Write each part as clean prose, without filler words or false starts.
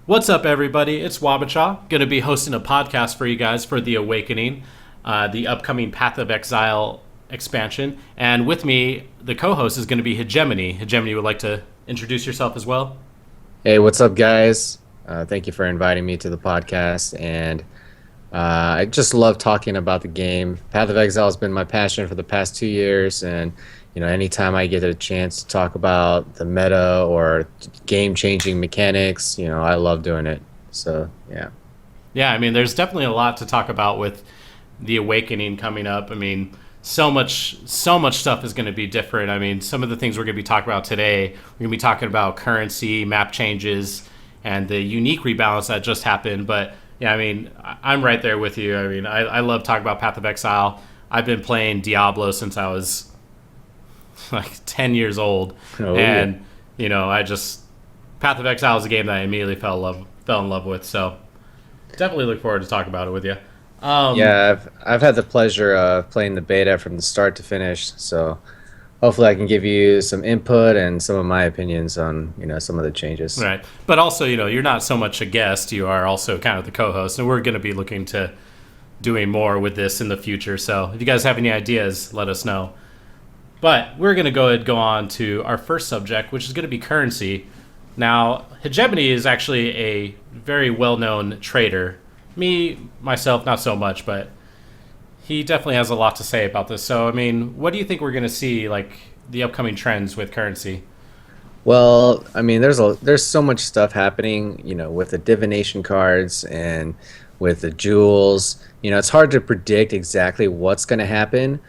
What's up, everybody? It's Wabachaw. Going to be hosting a podcast for you guys for The Awakening, the upcoming Path of Exile expansion. And with me, the co-host is going to be Hegemony. Hegemony would like to introduce yourself as well. Hey, what's up, guys? Thank you for inviting me to the podcast. And I just love talking about the game. Path of Exile has been my passion for the past 2 years. And, anytime I get a chance to talk about the meta or game changing mechanics, I love doing it. So, yeah. Yeah, I mean, there's definitely a lot to talk about with The Awakening coming up. I mean, so much stuff is going to be different. I mean, some of the things we're going to be talking about today, we're going to be talking about currency, map changes, and the unique rebalance that just happened. But yeah, I mean, I'm right there with you. I mean, I love talking about Path of Exile. I've been playing Diablo since I was like 10 years old. Oh, yeah. And, I just, Path of Exile is a game that I immediately fell in love with. So definitely look forward to talking about it with you. Yeah, I've had the pleasure of playing the beta from the start to finish. So hopefully I can give you some input and some of my opinions on, some of the changes. Right. But also, you're not so much a guest, you are also kind of the co-host, and we're going to be looking to doing more with this in the future. So if you guys have any ideas, let us know. But we're going to go on to our first subject, which is going to be currency. Now, Hegemony is actually a very well-known trader. Me, myself, not so much, but he definitely has a lot to say about this. So, I mean, what do you think we're going to see, like, the upcoming trends with currency? Well, I mean, there's so much stuff happening, with the divination cards and with the jewels. It's hard to predict exactly what's going to happen,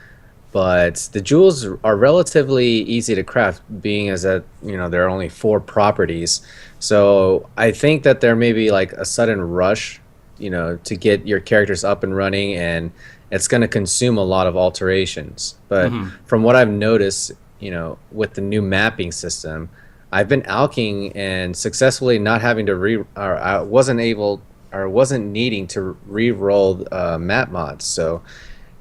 but the jewels are relatively easy to craft, being as that, there are only four properties. So I think that there may be like a sudden rush, to get your characters up and running, and it's going to consume a lot of alterations. But from what I've noticed, with the new mapping system, I've been alking and successfully not having to or I wasn't able or wasn't needing to re-roll map mods. So,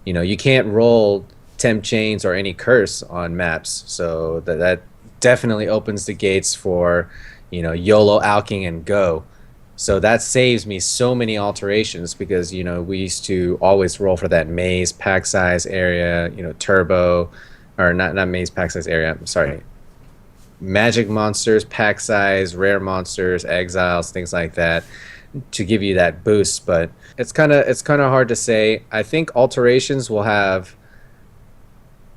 you can't roll temp chains or any curse on maps. So that definitely opens the gates for, YOLO alking and go. So that saves me so many alterations because, we used to always roll for that maze pack size area, turbo, or not maze pack size area, I'm sorry. Magic monsters, pack size, rare monsters, exiles, things like that to give you that boost. But it's kind of hard to say. I think alterations will have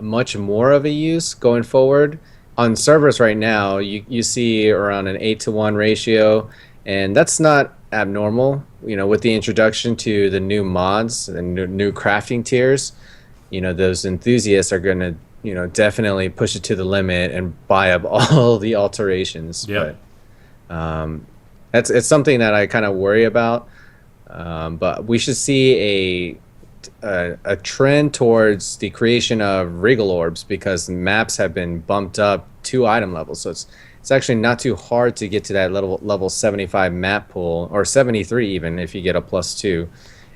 much more of a use going forward. On servers right now, you see around an 8-to-1 ratio, and that's not abnormal. With the introduction to the new mods and new crafting tiers, those enthusiasts are going to, definitely push it to the limit and buy up all the alterations. Yeah. But it's something that I kind of worry about. But we should see a trend towards the creation of regal orbs because maps have been bumped up 2 item levels. So it's actually not too hard to get to that level 75 map pool, or 73 even if you get a +2,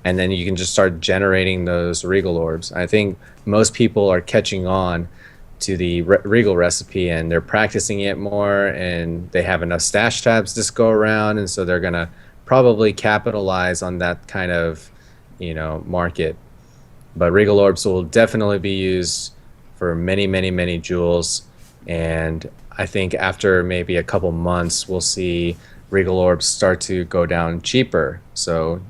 and then you can just start generating those regal orbs. I think most people are catching on to the regal recipe, and they're practicing it more, and they have enough stash tabs this go around, and so they're gonna probably capitalize on that kind of market. But regal orbs will definitely be used for many, many, many jewels, and I think after maybe a couple months, we'll see regal orbs start to go down cheaper. So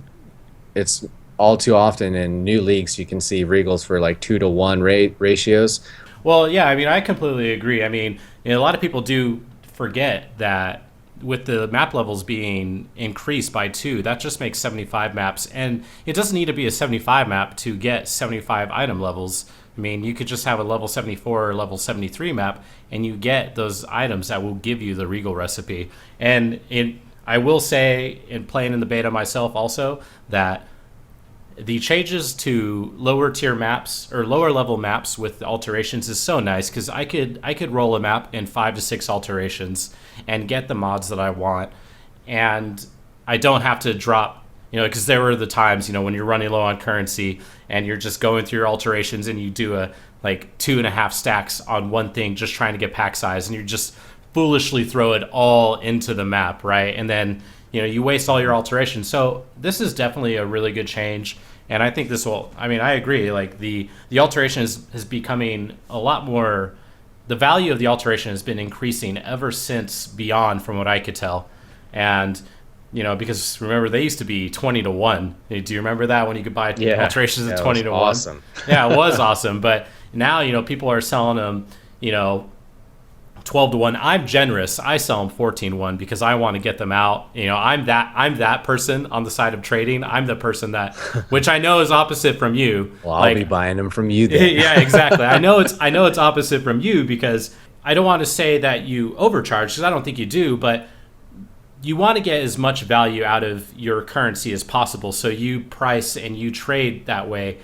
it's all too often in new leagues you can see regals for like 2-to-1 ratios. Well, yeah, I mean, I completely agree. I mean, a lot of people do forget that with the map levels being increased by 2, that just makes 75 maps. And it doesn't need to be a 75 map to get 75 item levels. I mean, you could just have a level 74 or level 73 map, and you get those items that will give you the regal recipe. And I will say, in playing in the beta myself also, that the changes to lower tier maps or lower level maps with alterations is so nice because I could roll a map in 5 to 6 alterations and get the mods that I want, and I don't have to drop, because there were the times, when you're running low on currency and you're just going through your alterations and you do a like 2.5 stacks on one thing just trying to get pack size, and you're just foolishly throw it all into the map, right? And then you waste all your alterations. So this is definitely a really good change, and I think this will. I mean, I agree. Like the alteration is becoming a lot more. The value of the alteration has been increasing ever since Beyond, from what I could tell, and because remember they used to be 20-1. Do you remember that when you could buy alterations at 20-1? Awesome. Yeah, it was awesome. But now people are selling them 12-1. I'm generous. I sell them 14-1 because I want to get them out. I'm that person on the side of trading. I'm the person that, which I know is opposite from you. Well, I'll be buying them from you then. Yeah, exactly. I know it's opposite from you because I don't want to say that you overcharge, because I don't think you do, but you want to get as much value out of your currency as possible. So you price and you trade that way.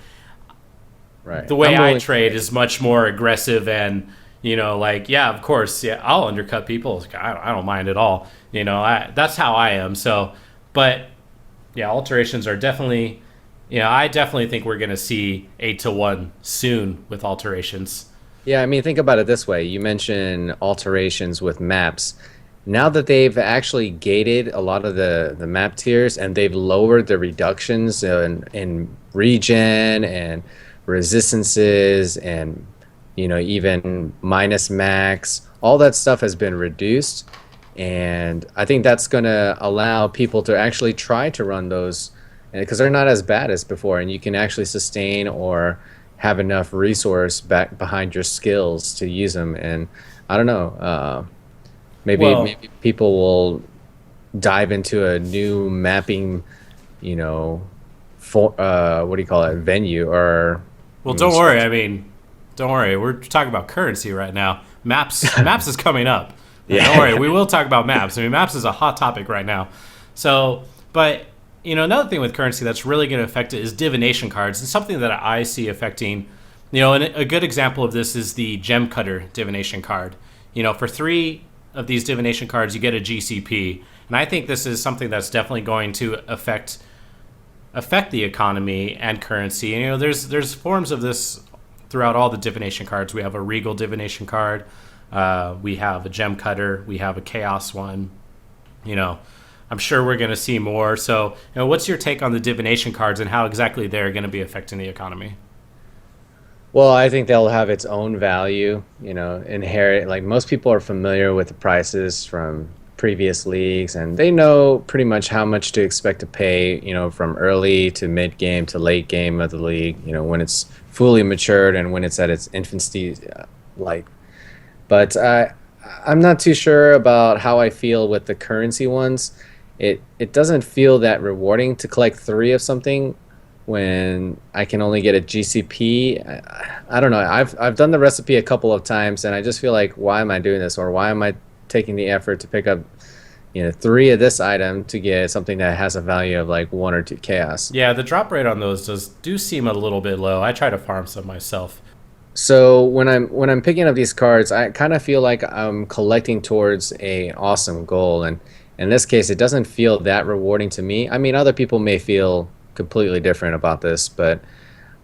Right. The way I trade is much more aggressive and of course, I'll undercut people. I don't mind at all. That's how I am. So, but alterations are definitely, I definitely think we're going to see 8-1 soon with alterations. Yeah, I mean, think about it this way. You mentioned alterations with maps. Now that they've actually gated a lot of the map tiers and they've lowered the reductions in regen and resistances and even minus max, all that stuff has been reduced, and I think that's going to allow people to actually try to run those, because they're not as bad as before, and you can actually sustain or have enough resource back behind your skills to use them. And I don't know, maybe people will dive into a new mapping, what do you call it, venue or. Well, don't worry. I mean. Don't worry, we're talking about currency right now. Maps is coming up. Yeah. Don't worry, we will talk about maps. I mean, maps is a hot topic right now. So, but, another thing with currency that's really going to affect it is divination cards. And something that I see affecting, and a good example of this is the Gem Cutter divination card. For 3 of these divination cards, you get a GCP. And I think this is something that's definitely going to affect the economy and currency. There's forms of this throughout all the divination cards. We have a regal divination card, we have a gem cutter, we have a chaos one. I'm sure we're going to see more. So what's your take on the divination cards and how exactly they're going to be affecting the economy? Well, I think they'll have its own value, inherent. Like, most people are familiar with the prices from previous leagues, and they know pretty much how much to expect to pay, from early to mid game to late game of the league, when it's fully matured and when it's at its infancy, but I'm not too sure about how I feel with the currency ones. It doesn't feel that rewarding to collect 3 of something when I can only get a GCP. I don't know. I've done the recipe a couple of times, and I just feel like, why am I doing this, or why am I taking the effort to pick up 3 of this item to get something that has a value of like 1 or 2 chaos. Yeah, the drop rate on those do seem a little bit low. I try to farm some myself. So when I'm picking up these cards, I kind of feel like I'm collecting towards a awesome goal, and in this case, it doesn't feel that rewarding to me. I mean, other people may feel completely different about this, but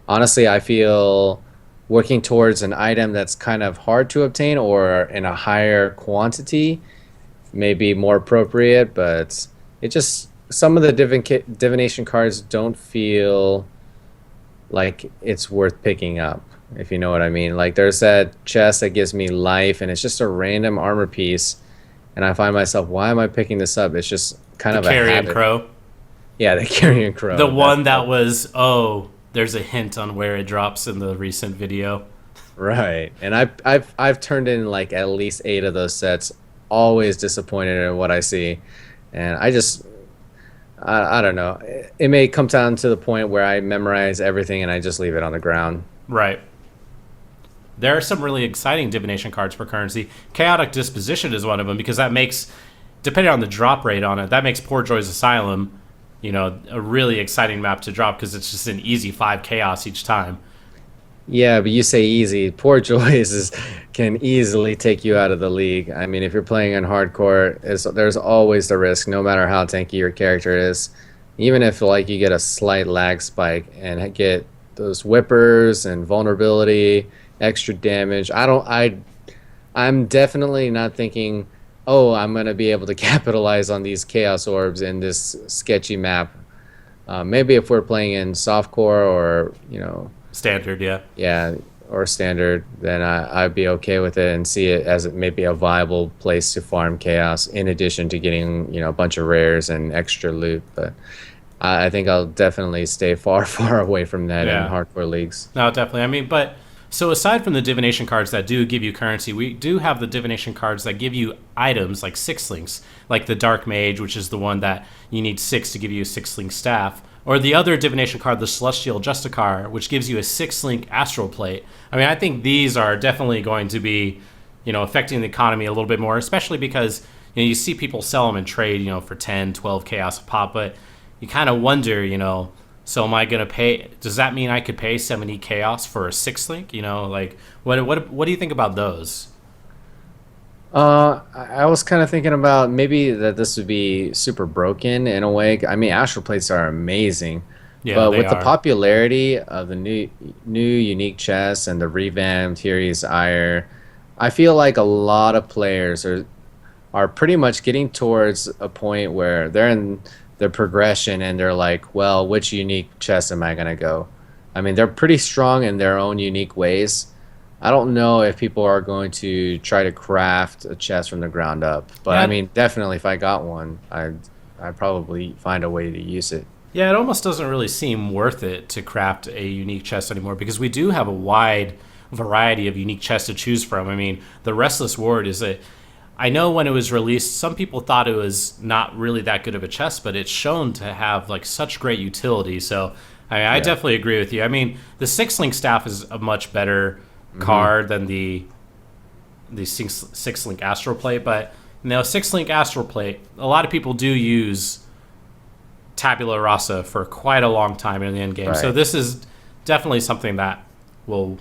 honestly, I feel working towards an item that's kind of hard to obtain or in a higher quantity may be more appropriate, but it just, some of the divination cards don't feel like it's worth picking up, if you know what I mean. Like, there's that chest that gives me life, and it's just a random armor piece, and I find myself, why am I picking this up? It's just kind of a habit. Carrion Crow. Yeah, the Carrion Crow. The one that was, there's a hint on where it drops in the recent video. Right, and I've turned in like at least 8 of those sets. Always disappointed in what I see, and I don't know. It may come down to the point where I memorize everything and I just leave it on the ground. Right. There are some really exciting divination cards for currency. Chaotic Disposition is one of them, because that makes, depending on the drop rate on it, that makes Poor Joy's Asylum, a really exciting map to drop, because it's just an easy 5 chaos each time. Yeah, but you say easy. Poor Joy's can easily take you out of the league. I mean, if you're playing on hardcore, there's always the risk, no matter how tanky your character is. Even if like you get a slight lag spike and get those whippers and vulnerability, extra damage. I I'm definitely not thinking, oh, I'm gonna be able to capitalize on these chaos orbs in this sketchy map. Maybe if we're playing in softcore or Standard, yeah. yeah, or standard, then I'd be okay with it and see it as maybe a viable place to farm chaos in addition to getting a bunch of rares and extra loot. But I think I'll definitely stay far, far away from that in Yeah. hardcore leagues. No, definitely. I mean, but so aside from the divination cards that do give you currency, we do have the divination cards that give you items like six links, like the Dark Mage, which is the one that you need six to give you a six link staff, or the other divination card, the Celestial Justicar, which gives you a six link astral plate. I mean, I think these are definitely going to be, affecting the economy a little bit more, especially because you see people sell them in trade, for 10, 12 chaos a pop, but you kind of wonder, so am I gonna pay? Does that mean I could pay 70 chaos for a six link? Like what do you think about those? I was kind of thinking about maybe that this would be super broken in a way. I mean, astral plates are amazing, Yeah, but they with the are. popularity of the new unique chests and the revamped Heri's Ire, I feel like a lot of players are pretty much getting towards a point where they're in their progression and they're like, well, which unique chest am I gonna go? I mean, they're pretty strong in their own unique ways. I don't know if people are going to try to craft a chest from the ground up, but I Yeah, mean, definitely if I got one, I'd probably find a way to use it. yeah. It almost doesn't really seem worth it to craft a unique chest anymore because we do have a wide variety of unique chests to choose from. I mean, the Restless Ward is a. I know when it was released, some people thought it was not really that good of a chest, but it's shown to have like such great utility. So I Yeah. definitely agree with you. I mean, the six link staff is a much better Hmm. card than the six link astral plate, but six link astral plate, a lot of people do use tabula rasa for quite a long time in the end game. So Right. this is definitely something that will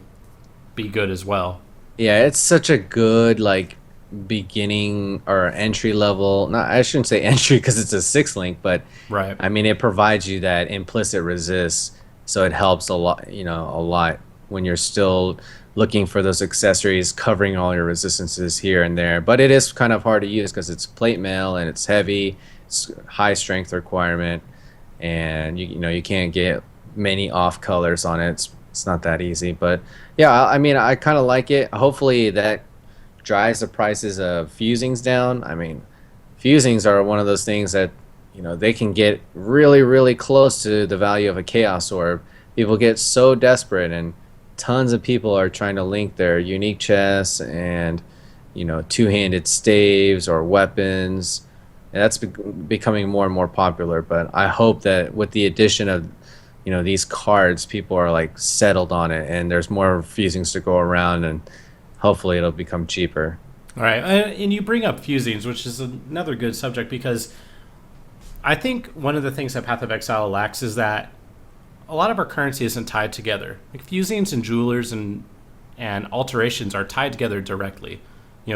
be good as well. Yeah, it's such a good like beginning or entry level. Not, I shouldn't say entry because it's a six link, but Right. I mean it provides you that implicit resist, so it helps a lot. A lot when you're still looking for those accessories covering all your resistances here and there. But it is kind of hard to use because it's plate mail and it's heavy. It's high strength requirement, and you can't get many off colors on it. It's not that easy, but yeah, I mean, I kind of like it. Hopefully that drives the prices of fusings down. I mean, fusings are one of those things that they can get really, really close to the value of a chaos orb. People get so desperate, and tons of people are trying to link their unique chests and two-handed staves or weapons, and that's becoming more and more popular. But I hope that with the addition of these cards, people are like settled on it, and there's more fusings to go around, and hopefully it'll become cheaper. All right. And you bring up fusings, which is another good subject because I think one of the things that Path of Exile lacks is that a lot of our currency isn't tied together. Like fusings and jewelers and alterations are tied together directly,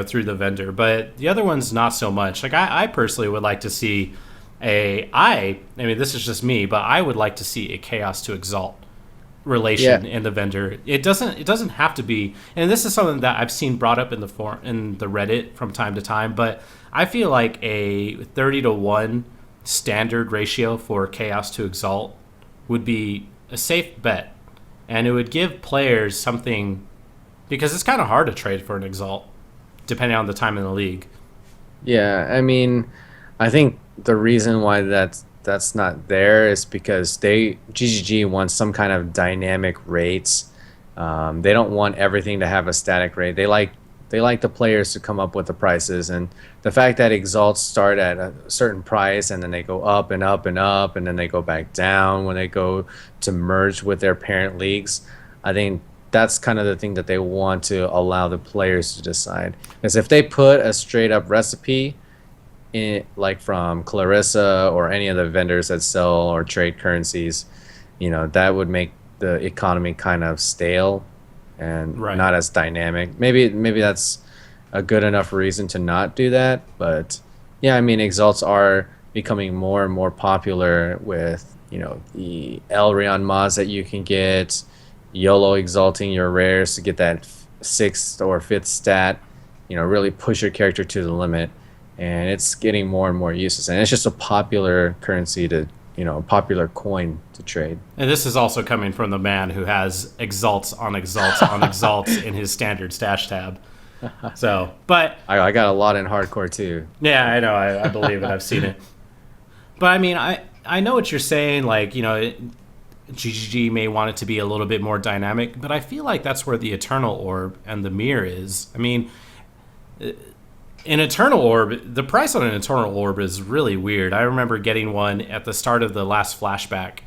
through the vendor. But the other ones not so much. Like I personally would like to see I mean this is just me, but I would like to see a chaos to exalt Yeah, relation in the vendor. It doesn't have to be, and this is something that I've seen brought up in the Reddit from time to time, but I feel like a 30-to-1 standard ratio for chaos to exalt would be a safe bet, and it would give players something because it's kind of hard to trade for an exalt depending on the time in the league. yeah. I mean, I think the reason why that's not there is because GGG wants some kind of dynamic rates. They don't want everything to have a static rate. They like the players to come up with the prices, and the fact that exalts start at a certain price and then they go up and up and up and then they go back down when they go to merge with their parent leagues. I think that's kind of the thing that they want to allow the players to decide. Because if they put a straight up recipe in, like from Clarissa or any of the vendors that sell or trade currencies, that would make the economy kind of stale and Right. not as dynamic. Maybe that's a good enough reason to not do that. But yeah, I mean, exalts are becoming more and more popular with the Elrion mods that you can get, YOLO exalting your rares to get that sixth or fifth stat. really push your character to the limit, and it's getting more and more useless. And it's just a popular currency to, a popular coin to trade. And this is also coming from the man who has exalts on exalts on exalts in his standard stash tab. So, but I got a lot in hardcore too. yeah, I know, I believe it. I've seen it. But I mean, I know what you're saying. Like, GGG may want it to be a little bit more dynamic, but I feel like that's where the Eternal Orb and the Mirror is. I mean, an Eternal Orb, the price on an Eternal Orb is really weird. I remember getting one at the start of the last flashback,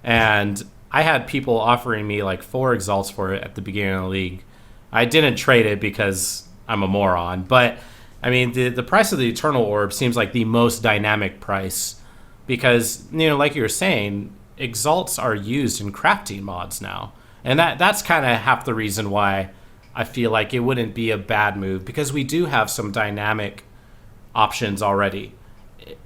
and I had people offering me like 4 exalts for it at the beginning of the league. I didn't trade it because I'm a moron, but I mean, the price of the Eternal Orb seems like the most dynamic price because, like you were saying, exalts are used in crafting mods now, and that's kind of half the reason why I feel like it wouldn't be a bad move, because we do have some dynamic options already,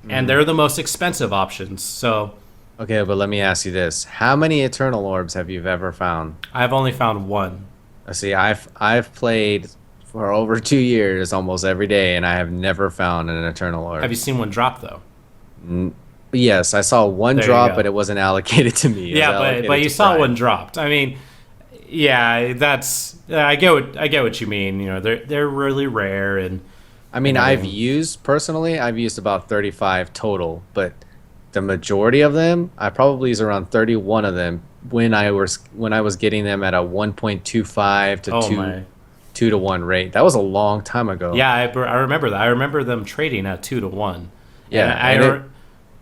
and they're the most expensive options. So Okay, but let me ask you this: how many Eternal Orbs have you ever found? I've only found one. See, I've played for over 2 years almost every day, and I have never found an Eternal Orb. Have you seen one drop though? Yes, I saw one There you drop, go. but it wasn't allocated to me. It was Yeah, allocated but you to saw Brian. one dropped. I mean, yeah, that's I get what you mean. They're really rare, and I mean, and I've everything. I've used about 35 total, but the majority of them, I probably used around 31 of them when I was getting them at a 1.25 to Oh 2 my. 2 to 1 rate. That was a long time ago. Yeah, I remember that. I remember them trading at 2 to 1. Yeah, And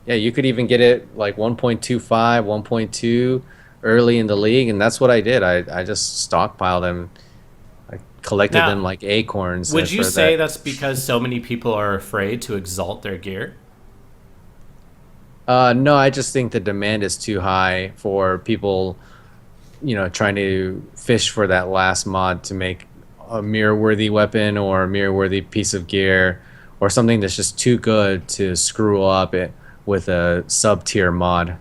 yeah, you could even get it like 1.25, 1.2 early in the league, and that's what I did. I just stockpiled them. I collected Now, them like acorns. would you for say that. that's because so many people are afraid to exalt their gear? No, I just think the demand is too high for people, trying to fish for that last mod to make a mirror-worthy weapon or a mirror-worthy piece of gear or something that's just too good to screw up it with a sub-tier mod.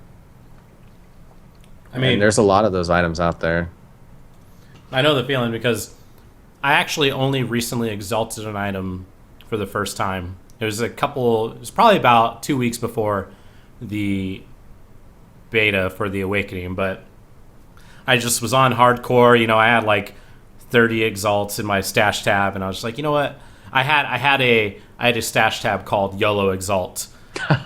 I mean, And there's a lot of those items out there. I know the feeling because I actually only recently exalted an item for the first time. It was probably about 2 weeks before the beta for the Awakening, but I just was on hardcore. I had like 30 exalts in my stash tab, and I was just like, you know what? I had a stash tab called YOLO Exalt,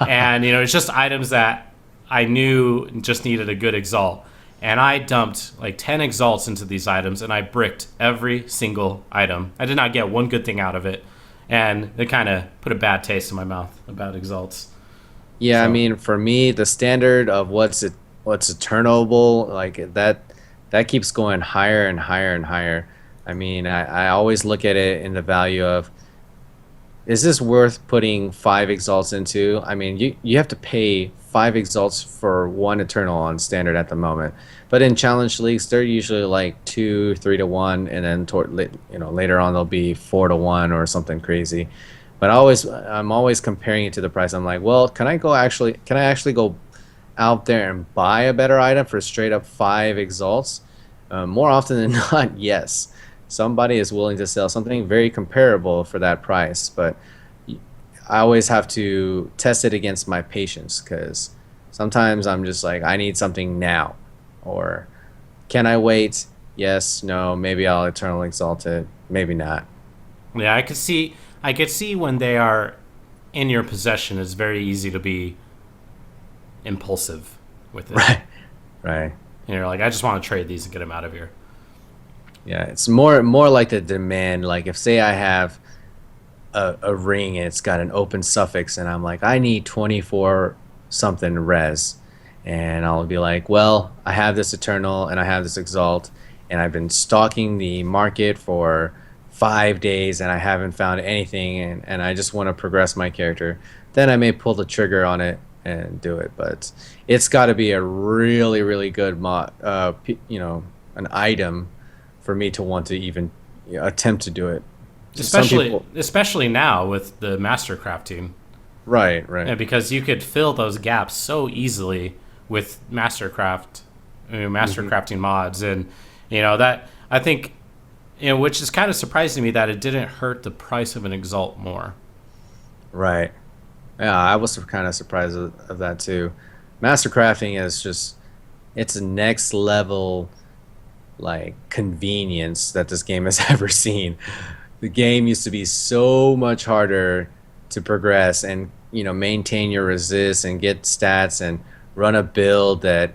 and it's just items that I knew just needed a good exalt, and I dumped like 10 exalts into these items, and I bricked every single item. I did not get one good thing out of it, and it kind of put a bad taste in my mouth about exalts. Yeah, I So mean, for me, the standard of what's eternal, like that keeps going higher and higher and higher. I mean, I always look at it in the value of, is this worth putting 5 exalts into? I mean, you have to pay 5 exalts for one eternal on standard at the moment, but in challenge leagues they're usually like 2, 3 to 1, and then later on they'll be 4 to 1 or something crazy. But I'm always comparing it to the price. I'm like, well, can I actually go out there and buy a better item for straight up 5 exalts? More often than not, yes. Somebody is willing to sell something very comparable for that price, but I always have to test it against my patience, because sometimes I'm just like, I need something now, or can I wait? Yes, no, maybe I'll eternal exalt it, maybe not. yeah, I could see when they are in your possession, it's very easy to be impulsive with it. Right, right. You're like, I just want to trade these and get them out of here. Yeah, it's more like the demand. Like, if say I have a ring and it's got an open suffix, and I'm like, I need 24 something res, and I'll be like, well, I have this eternal and I have this exalt, and I've been stalking the market for 5 days and I haven't found anything, and I just want to progress my character. Then I may pull the trigger on it and do it, but it's got to be a really really good mod, an item for me to want to even attempt to do it. Some people, Especially now with the master crafting. right, Yeah, right. because you could fill those gaps so easily with master crafting mods, and that I think which is kind of surprising to me that it didn't hurt the price of an Exalt more. Right. Yeah, I was kind of surprised of that too. Master crafting is just it's a next level like convenience that this game has ever seen. The game used to be so much harder to progress and maintain your resist and get stats and run a build that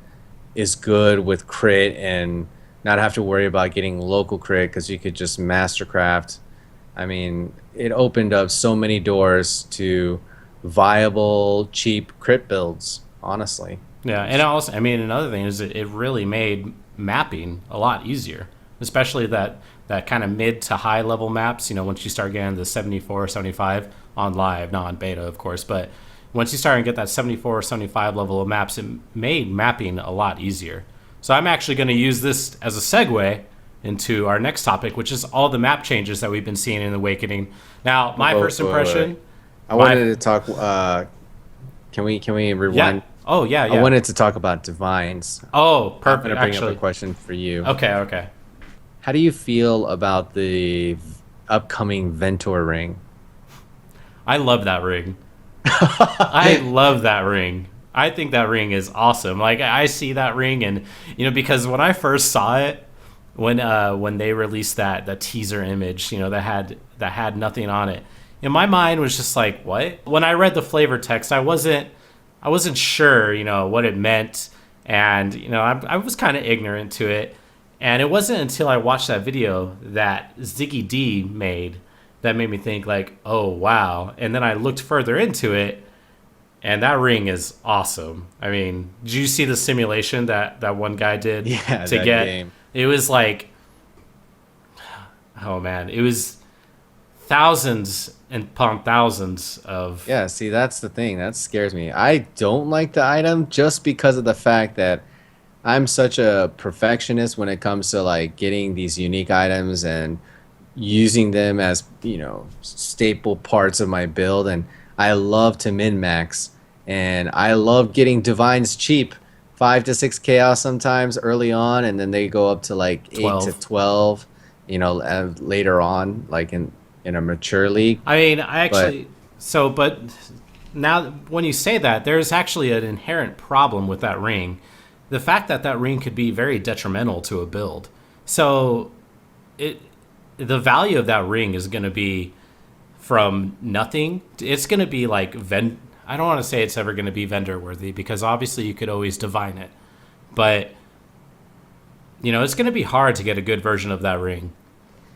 is good with crit and not have to worry about getting local crit because you could just mastercraft. I mean, it opened up so many doors to viable, cheap crit builds, honestly. Yeah, and also, I mean, another thing is it really made mapping a lot easier, especially that kind of mid to high level maps. Once you start getting the 74 or 75 on live, not on beta, of course, but once you start and get that 74 or 75 level of maps, it made mapping a lot easier. So I'm actually going to use this as a segue into our next topic, which is all the map changes that we've been seeing in Awakening. Now, my first impression. I wanted to talk. Can we rewind? Yeah. Oh yeah. I wanted to talk about divines. Oh, perfect. I'm going to bring up a question for you. Okay. How do you feel about the upcoming Ventor ring? I love that ring. I love that ring. I think that ring is awesome. Like, I see that ring, and because when I first saw it, when they released that teaser image, that had nothing on it, in my mind was just like, what? When I read the flavor text, I wasn't sure, what it meant, and I was kind of ignorant to it, and it wasn't until I watched that video that Ziggy D made that made me think like, oh wow, and then I looked further into it. And that ring is awesome. I mean, did you see the simulation that one guy did to get? Game. It was like, oh man, it was thousands upon thousands of. Yeah, see, that's the thing. That scares me. I don't like the item just because of the fact that I'm such a perfectionist when it comes to like getting these unique items and using them as, staple parts of my build. And I love to min-max. And I love getting divines cheap, 5 to 6 chaos sometimes early on, and then they go up to like 12. 8 to 12, later on, like in a mature league. I mean, but now when you say that, there's actually an inherent problem with that ring. The fact that ring could be very detrimental to a build. So the value of that ring is going to be from nothing. It's going to be like I don't want to say it's ever going to be vendor worthy because obviously you could always divine it, but it's going to be hard to get a good version of that ring.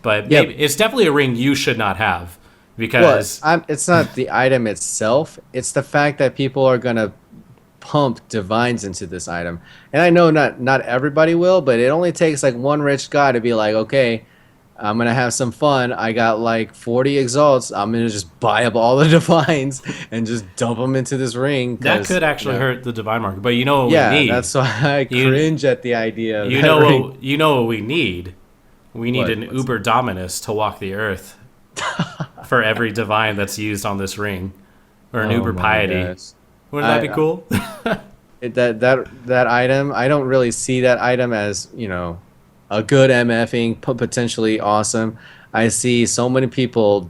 But maybe it's definitely a ring you should not have because it's not the item itself. It's the fact that people are going to pump divines into this item, and I know not everybody will, but it only takes like one rich guy to be like, okay, I'm going to have some fun. I got like 40 exalts. I'm going to just buy up all the divines and just dump them into this ring. That could actually hurt the divine market. But you know what we need? Yeah, that's why I cringe at the idea of what we need? We need an Uber Dominus to walk the earth for every divine that's used on this ring. Or an Uber Piety. Gosh. Wouldn't that be cool? that item, I don't really see that item as, a good MFing, potentially awesome. I see so many people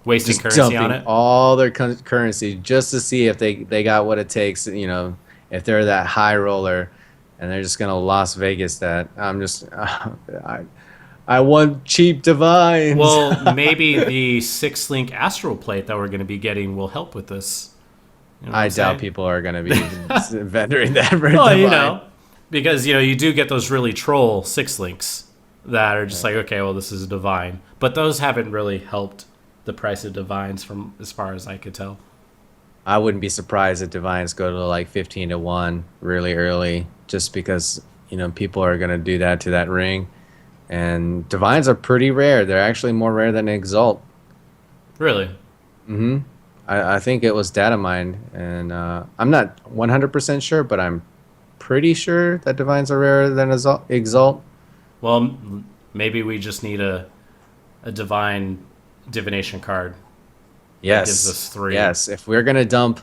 wasting just currency on dumping it. all their currency just to see if they got what it takes, if they're that high roller, and they're just gonna Las Vegas that. I'm just I want cheap divines. Well, maybe the 6-link astral plate that we're going to be getting will help with this. I doubt people are going to be vendoring that for well, divine. Because you do get those really troll 6-links that are just like, okay, well, this is a divine, but those haven't really helped the price of divines from as far as I could tell. I wouldn't be surprised if divines go to like 15 to 1 really early, just because people are going to do that to that ring. And divines are pretty rare. They're actually more rare than exalt. Really? Mm-hmm. I think it was data mined, and I'm not 100% sure, but I'm pretty sure that divines are rarer than exalt. Well, maybe we just need a divination card. Yes. That gives us 3. Yes. If we're gonna dump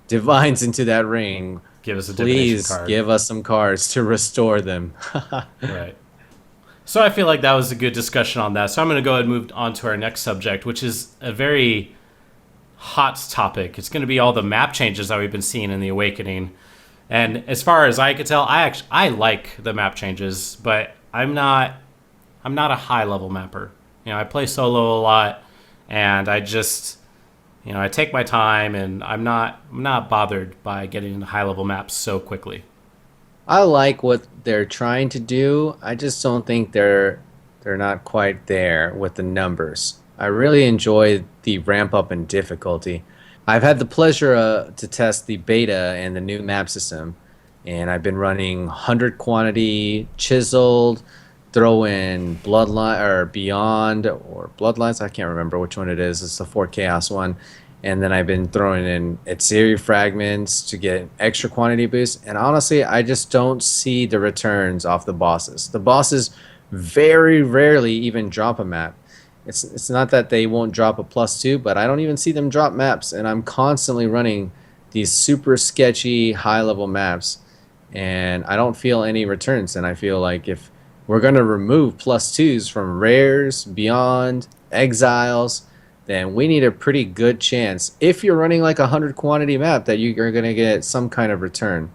divines into that ring, give us a divination please card. give us some cards to restore them. Right. So I feel like that was a good discussion on that. So I'm going to go ahead and move on to our next subject, which is a very hot topic. It's going to be all the map changes that we've been seeing in the Awakening. And as far as I could tell, I like the map changes, but I'm not a high level mapper. I play solo a lot, and I just I take my time, and I'm not bothered by getting into high level maps so quickly. I like what they're trying to do. I just don't think they're not quite there with the numbers. I really enjoy the ramp up in difficulty. I've had the pleasure to test the beta and the new map system, and I've been running 100 quantity chiseled, throw in bloodline or beyond or bloodlines. I can't remember which one it is. It's the 4 chaos one. And then I've been throwing in Atziri fragments to get extra quantity boost. And honestly, I just don't see the returns off the bosses. The bosses very rarely even drop a map. It's not that they won't drop a +2, but I don't even see them drop maps. And I'm constantly running these super sketchy high-level maps, and I don't feel any returns. And I feel like if we're going to remove +2s from rares, beyond, exiles, then we need a pretty good chance, if you're running like a 100 quantity map, that you're going to get some kind of return.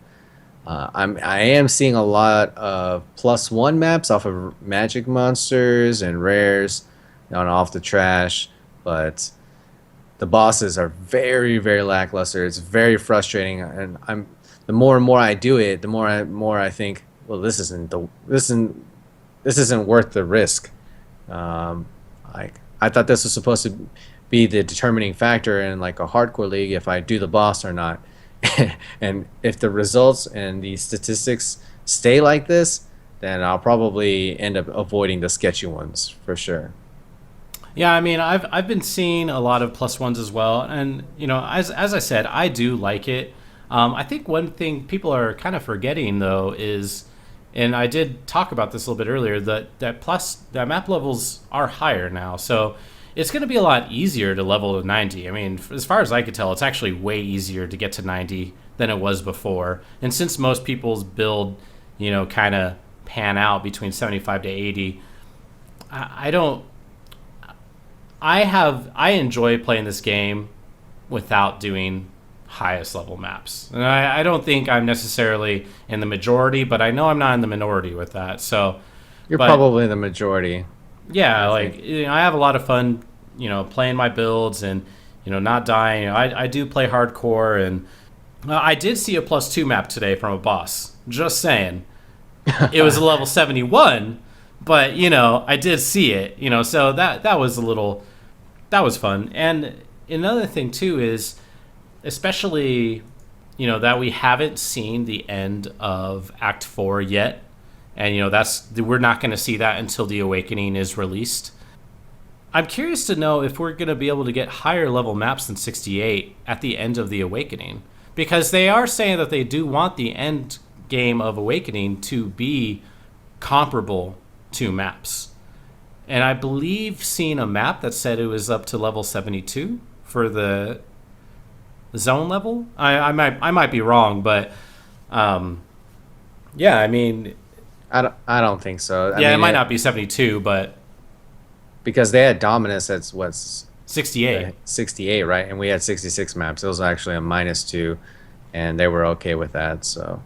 I am seeing a lot of +1 maps off of magic monsters and rares and off the trash, but the bosses are very, very lackluster. It's very frustrating, and the more and more I do it, the more I think, well, this isn't worth the risk. I thought this was supposed to be the determining factor in like a hardcore league, if I do the boss or not. And if the results and the statistics stay like this, then I'll probably end up avoiding the sketchy ones for sure. Yeah, I mean, I've been seeing a lot of +1s as well, and as I said, I do like it. I think one thing people are kind of forgetting though is, and I did talk about this a little bit earlier, that map levels are higher now. So it's going to be a lot easier to level to 90. I mean, as far as I could tell, it's actually way easier to get to 90 than it was before. And since most people's build, kind of pan out between 75 to 80, I enjoy playing this game without doing highest level maps. And I don't think I'm necessarily in the majority, but I know I'm not in the minority with that. So you're probably the majority. Yeah, I have a lot of fun, playing my builds and not dying. I do play hardcore, and I did see a +2 map today from a boss. Just saying. It was a level 71, but I did see it. So that was fun. And another thing too is, especially, that we haven't seen the end of Act 4 yet. And, we're not going to see that until the Awakening is released. I'm curious to know if we're going to be able to get higher level maps than 68 at the end of the Awakening. Because they are saying that they do want the end game of Awakening to be comparable to maps. And I believe seeing a map that said it was up to level 72 for the zone level. I might be wrong, but yeah, I mean, I don't think so. I mean, it might it, not be 72, but because they had Dominus at what's 68, 68, right? And we had 66 maps. It was actually a -2, and they were okay with that. So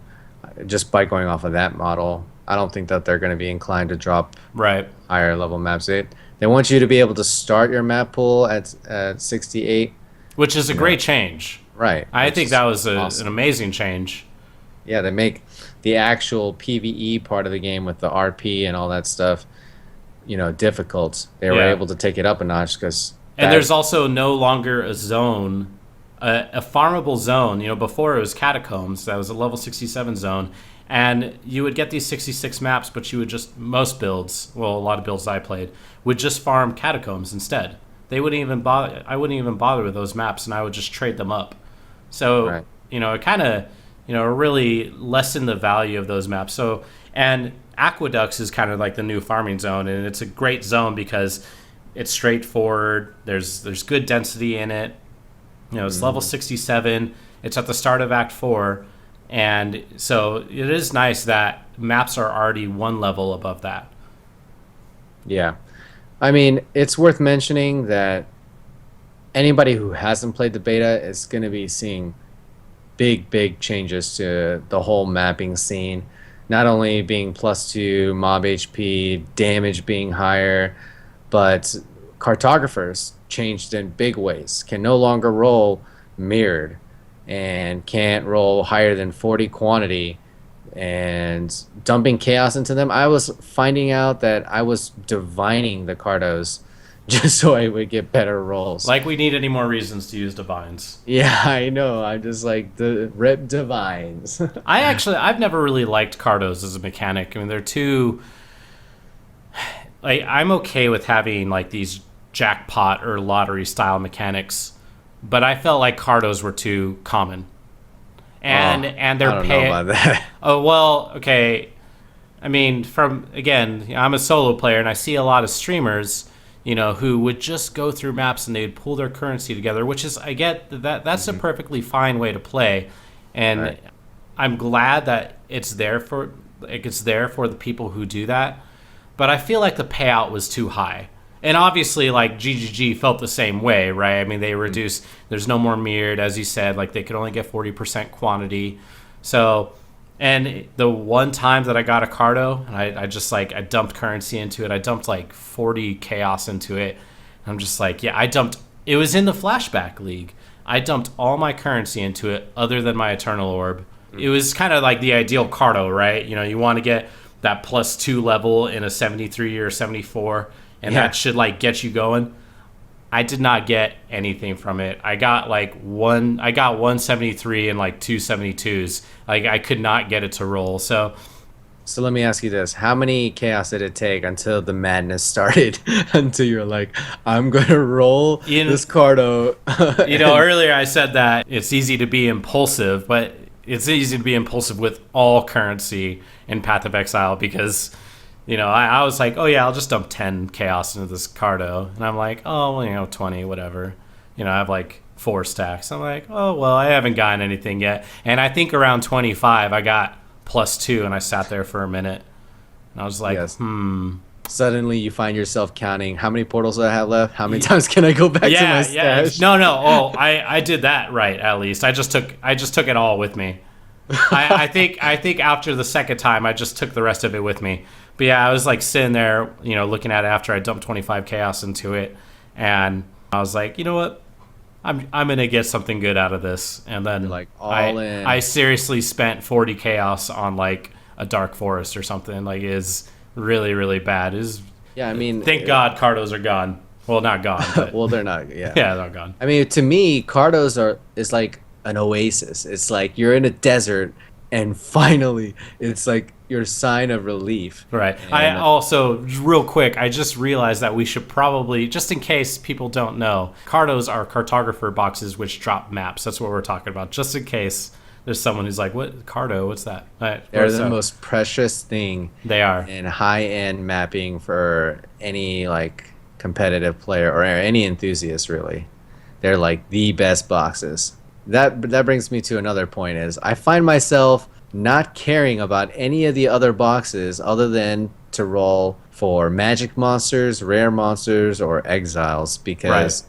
just by going off of that model, I don't think that they're going to be inclined to drop higher level maps. They want you to be able to start your map pool at 68, which is a great change. Right. I think that was awesome. An amazing change. Yeah, they make the actual PvE part of the game with the RP and all that stuff, difficult. They were able to take it up a notch because. And there's also no longer a zone, a farmable zone. Before it was Catacombs. That was a level 67 zone. And you would get these 66 maps, but you would most builds, well, a lot of builds I played, would just farm Catacombs instead. They wouldn't even bother. I wouldn't even bother with those maps, and I would just trade them up. So, it kind of, really lessened the value of those maps. So, and Aqueducts is kind of like the new farming zone, and it's a great zone because it's straightforward. There's good density in it. It's level 67. It's at the start of Act 4. And so it is nice that maps are already one level above that. Yeah. I mean, it's worth mentioning that anybody who hasn't played the beta is going to be seeing big changes to the whole mapping scene. Not only being +2 mob HP, damage being higher, but cartographers changed in big ways. Can no longer roll mirrored and can't roll higher than 40 quantity and dumping chaos into them. I was finding out that I was divining the Cardos just so I would get better rolls. Like we need any more reasons to use divines. Yeah, I know. I'm just like the rip divines. I've never really liked Cardos as a mechanic. I mean, they're too. Like, I'm okay with having like these jackpot or lottery style mechanics, but I felt like Cardos were too common. And they're I don't know about that. Oh well, okay. I mean, I'm a solo player, and I see a lot of streamers, who would just go through maps and they'd pull their currency together, which is, I get that that's a perfectly fine way to play, and Right. I'm glad that it's there for the people who do that, but I feel like the payout was too high. And obviously, like, GGG felt the same way, right? I mean, they reduced. There's no more mirrored, as you said. Like, they could only get 40% quantity. So, and the one time that I got a Cardo, and I just, like, I dumped currency into it. I dumped, like, 40 chaos into it. I'm just like, yeah, it was in the Flashback League. I dumped all my currency into it other than my Eternal Orb. It was kind of like the ideal Cardo, right? You want to get that +2 level in a 73 or 74, and that should like get you going. I did not get anything from it. I got 173 and like 272s. Like, I could not get it to roll. So So let me ask you this. How many chaos did it take until the madness started? Until you're like, I'm going to roll this Cardo. earlier I said that it's easy to be impulsive, but it's easy to be impulsive with all currency in Path of Exile because, I was like, oh yeah, I'll just dump 10 chaos into this Cardo. And I'm like, oh, well, 20, whatever. I have like 4 stacks. I'm like, oh, well, I haven't gotten anything yet. And I think around 25, I got +2, and I sat there for a minute. And I was like, Yes. Suddenly you find yourself counting how many portals do I have left? How many times can I go back to my stash? No. Oh, I did that right, at least. I just took it all with me. I think after the second time, I just took the rest of it with me. But yeah, I was like sitting there, looking at it after I dumped 25 chaos into it, and I was like, you know what? I'm gonna get something good out of this. And then You're like all in. I seriously spent 40 chaos on like a dark forest or something. Like, is really really bad. Yeah, I mean, thank God Cardos are gone. Well, not gone. But well, they're not. Yeah, yeah, they're gone. I mean, to me, Cardos is like an oasis. It's like you're in a desert, and finally, it's like your sign of relief. Right. And, I also, real quick, I just realized that we should probably, just in case people don't know, Cardos are cartographer boxes which drop maps. That's what we're talking about. Just in case there's someone who's like, "What Cardo? What's that?" they're the most precious thing. They are. In high-end mapping for any like competitive player or any enthusiast, really. They're like the best boxes. That brings me to another point: is I find myself not caring about any of the other boxes other than to roll for magic monsters, rare monsters, or exiles because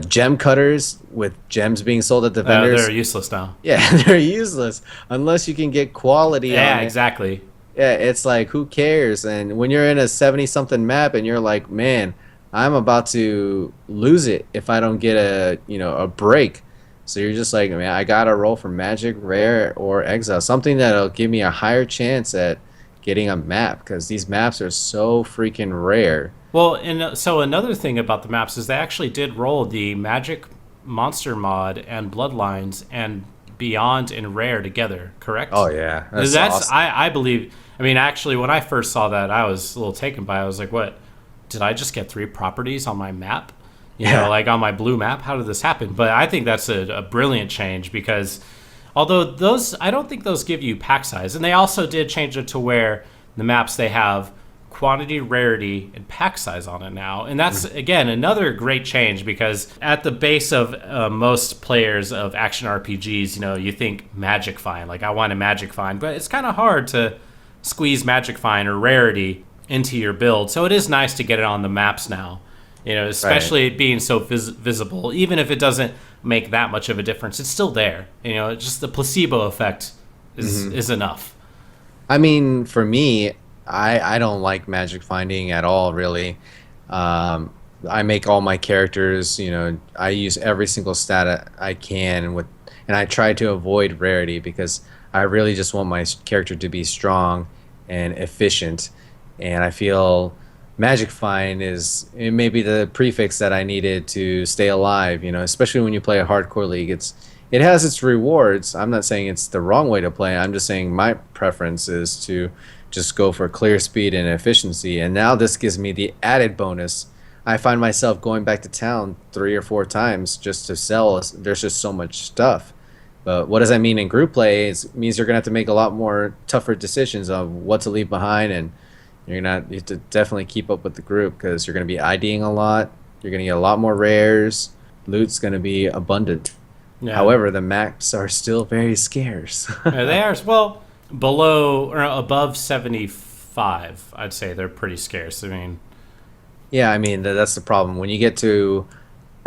gem cutters with gems being sold at the vendors, they're useless now. Yeah, they're useless unless you can get quality. Yeah, on it. exactly. Yeah, it's like, who cares? And when you're in a 70 something map and you're like, man, I'm about to lose it if I don't get a break. So you're just like, man, I gotta roll for magic, rare, or exile, something that'll give me a higher chance at getting a map because these maps are so freaking rare. Well, and so another thing about the maps is they actually did roll the magic monster mod and bloodlines and beyond and rare together, correct? Oh yeah, that's awesome. I believe. I mean, actually, when I first saw that, I was a little taken by it. I was like, what? Did I just get 3 properties on my map? Like on my blue map, how did this happen? But I think that's a brilliant change because although I don't think those give you pack size. And they also did change it to where the maps, they have quantity, rarity, and pack size on it now. And that's, again, another great change because at the base of most players of action RPGs, you think magic find. Like, I want a magic find. But it's kind of hard to squeeze magic find or rarity into your build. So it is nice to get it on the maps now, Right. especially it being so visible. Even if it doesn't make that much of a difference, it's still there. Just the placebo effect is enough. I mean, for me, I don't like magic finding at all, really. Um, I make all my characters, I use every single stat I can and I try to avoid rarity because I really just want my character to be strong and efficient. And I feel magic find is it may be the prefix that I needed to stay alive, especially when you play a hardcore league. It has its rewards. I'm not saying it's the wrong way to play. I'm just saying my preference is to just go for clear speed and efficiency. And now this gives me the added bonus. I find myself going back to town 3 or 4 times just to sell. There's just so much stuff. But what does that mean in group play? It means you're gonna have to make a lot more tougher decisions on what to leave behind, and you have to definitely keep up with the group because you're gonna be IDing a lot. You're gonna get a lot more rares. Loot's gonna be abundant. Yeah, However, the maps are still very scarce. yeah, they are. Well, below or above 75, I'd say they're pretty scarce. I mean, Yeah, I mean that's the problem. When you get to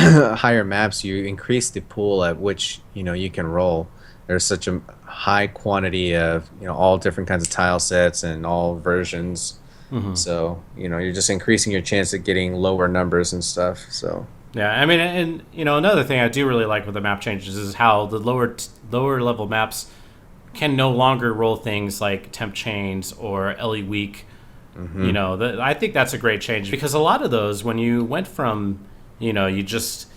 higher maps, you increase the pool at which you can roll. There's such a high quantity of all different kinds of tile sets and all versions. So you're just increasing your chance of getting lower numbers and stuff. So yeah, I mean, and another thing I do really like with the map changes is how the lower level maps can no longer roll things like temp chains or LE weak. I think that's a great change because a lot of those, when you went from, you just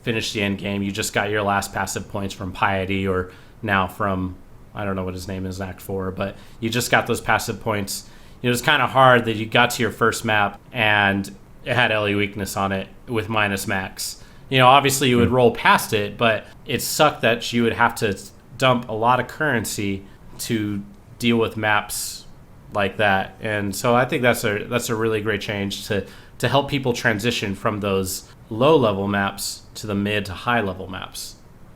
finished the end game, you just got your last passive points from Piety, or now from, I don't know what his name is in Act 4, but you just got those passive points. It's kind of hard that you got to your first map and it had LE weakness on it with minus max. Obviously you would roll past it, but it sucked that you would have to dump a lot of currency to deal with maps like that. And so I think that's a really great change to help people transition from those low level maps to the mid to high level maps.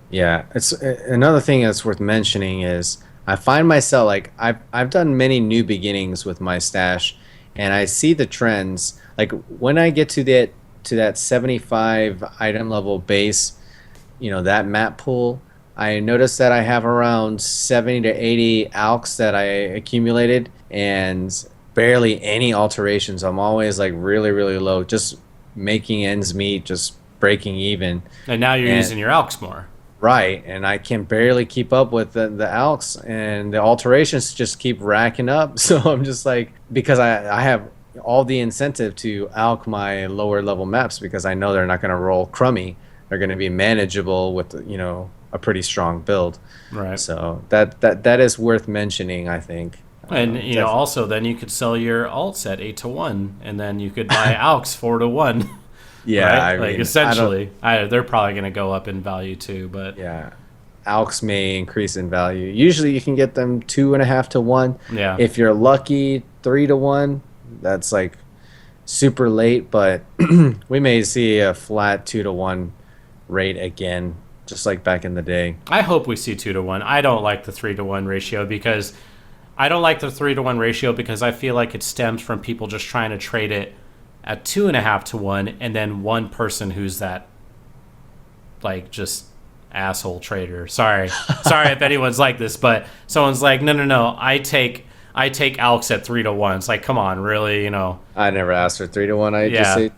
yeah, it's another thing that's worth mentioning is I find myself like I've done many new beginnings with my stash, and I see the trends. Like when I get to that 75 item level base, that map pool, I notice that I have around 70 to 80 alks that I accumulated and barely any alterations. I'm always like really, really low, just making ends meet, just breaking even. And now you're And using your Elks more. right, and I can barely keep up with the alks, and the alterations just keep racking up. So I'm just like, because I have all the incentive to alk my lower level maps because I know they're not going to roll crummy. They're going to be manageable with a pretty strong build. Right. So that is worth mentioning, I think. And Definitely. also then you could sell your alts at 8-1, and then you could buy Alks 4-1. Yeah, Right? I Like mean, I don't. essentially, they're probably going to go up in value too. But Yeah, alks may increase in value. Usually, you can get them 2.5 to 1. yeah, If you're lucky, 3 to 1. That's like super late, but we may see a flat 2 to 1 rate again, just like back in the day. I hope we see 2-1. I don't like the 3-1 ratio because I don't like the 3-1 ratio because I feel like it stems from people just trying to trade it at 2.5-1, and then one person who's that like just asshole trader. Sorry if anyone's like this, but someone's like, no, I take Alex at 3-1. It's like, come on, really, I never asked for 3 to 1. I just yeah.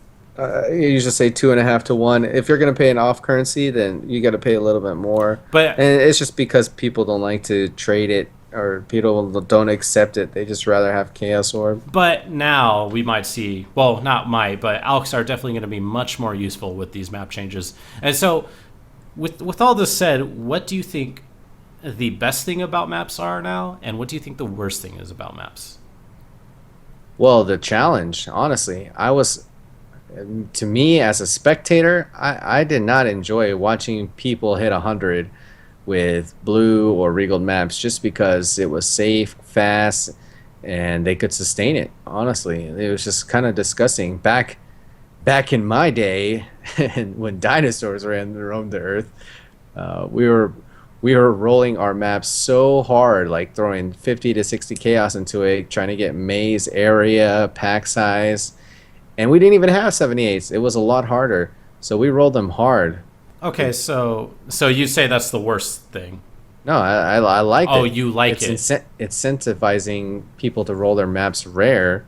say, you just say 2.5 to 1. If you're gonna pay an off currency, then you got to pay a little bit more. But And it's just because people don't like to trade it, or people don't accept it. They just rather have Chaos Orb. But now we might see, well, not might, but Alks are definitely going to be much more useful with these map changes. And so, with all this said, what do you think the best thing about maps are now, and what do you think the worst thing is about maps? Well, the challenge, honestly, to me as a spectator, I did not enjoy watching people hit 100 with blue or regal maps just because it was safe, fast, and they could sustain it. Honestly, it was just kind of disgusting. Back in my day, when dinosaurs roamed the earth, we were we were rolling our maps so hard, like throwing 50 to 60 chaos into it, trying to get maze area, pack size, and we didn't even have 78s. It was a lot harder, so we rolled them hard. Okay, so you say that's the worst thing. No, I like Oh, it. you like It's it. incentivizing people to roll their maps rare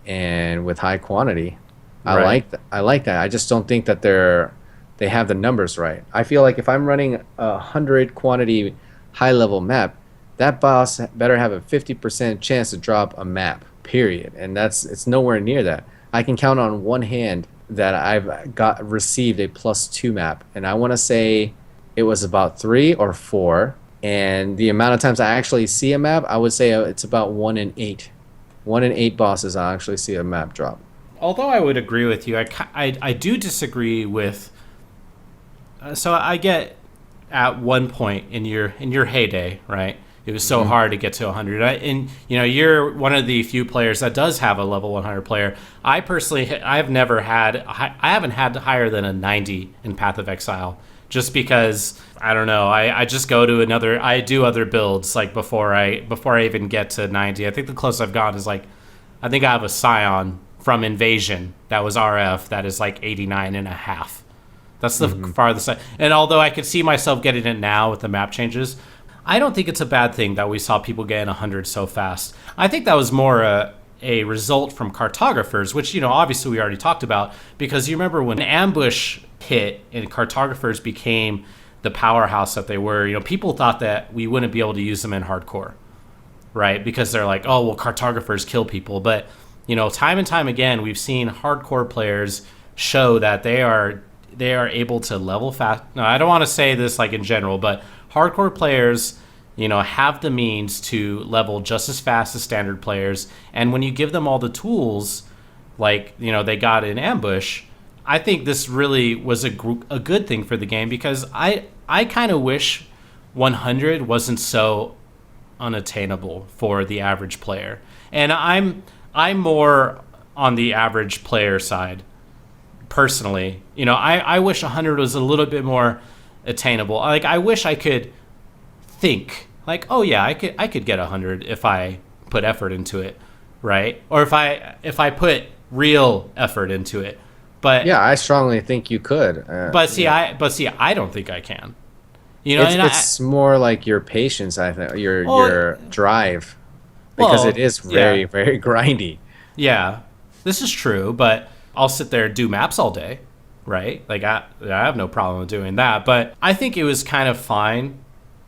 and with high quantity. Right. I like that. I just don't think that they have the numbers right. I feel like if I'm running 100 quantity high level map, that boss better have a 50% chance to drop a map. Period. And it's nowhere near that. I can count on one hand that I've got received a +2 map, and I want to say it was about 3 or 4. And the amount of times I actually see a map, I would say it's about 1 in 8. 1 in 8 bosses I actually see a map drop. Although I would agree with you, I do disagree with. So I get at one point in your heyday, right? It was so hard to get to 100. And you're one of the few players that does have a level 100 player. I personally, I haven't had higher than a 90 in Path of Exile, just because I don't know. I just go to I do other builds like before I even get to 90. I think the closest I've gotten is like, I think I have a Scion from Invasion that was RF that is like 89 and a half. That's the farthest. And although I could see myself getting it now with the map changes, I don't think it's a bad thing that we saw people getting 100 so fast. I think that was more a result from cartographers, which, obviously we already talked about, because you remember when ambush hit and cartographers became the powerhouse that they were, people thought that we wouldn't be able to use them in hardcore, right? Because they're like, oh, well, cartographers kill people. But, time and time again, we've seen hardcore players show that they are able to level fast. No, I don't want to say this like in general, but hardcore players, have the means to level just as fast as standard players. And when you give them all the tools, like, they got in ambush, I think this really was a good thing for the game, because I kind of wish 100 wasn't so unattainable for the average player. And I'm more on the average player side. Personally, I wish 100 was a little bit more attainable. Like, I wish I could think like, oh yeah, I could get 100 if I put effort into it, right? Or if I put real effort into it. But Yeah, I strongly think you could. I don't think I can. It's more like your patience, I think, your drive, because well, it is very, very grindy. yeah, this is true, but I'll sit there and do maps all day, right? Like, I have no problem with doing that. But I think it was kind of fine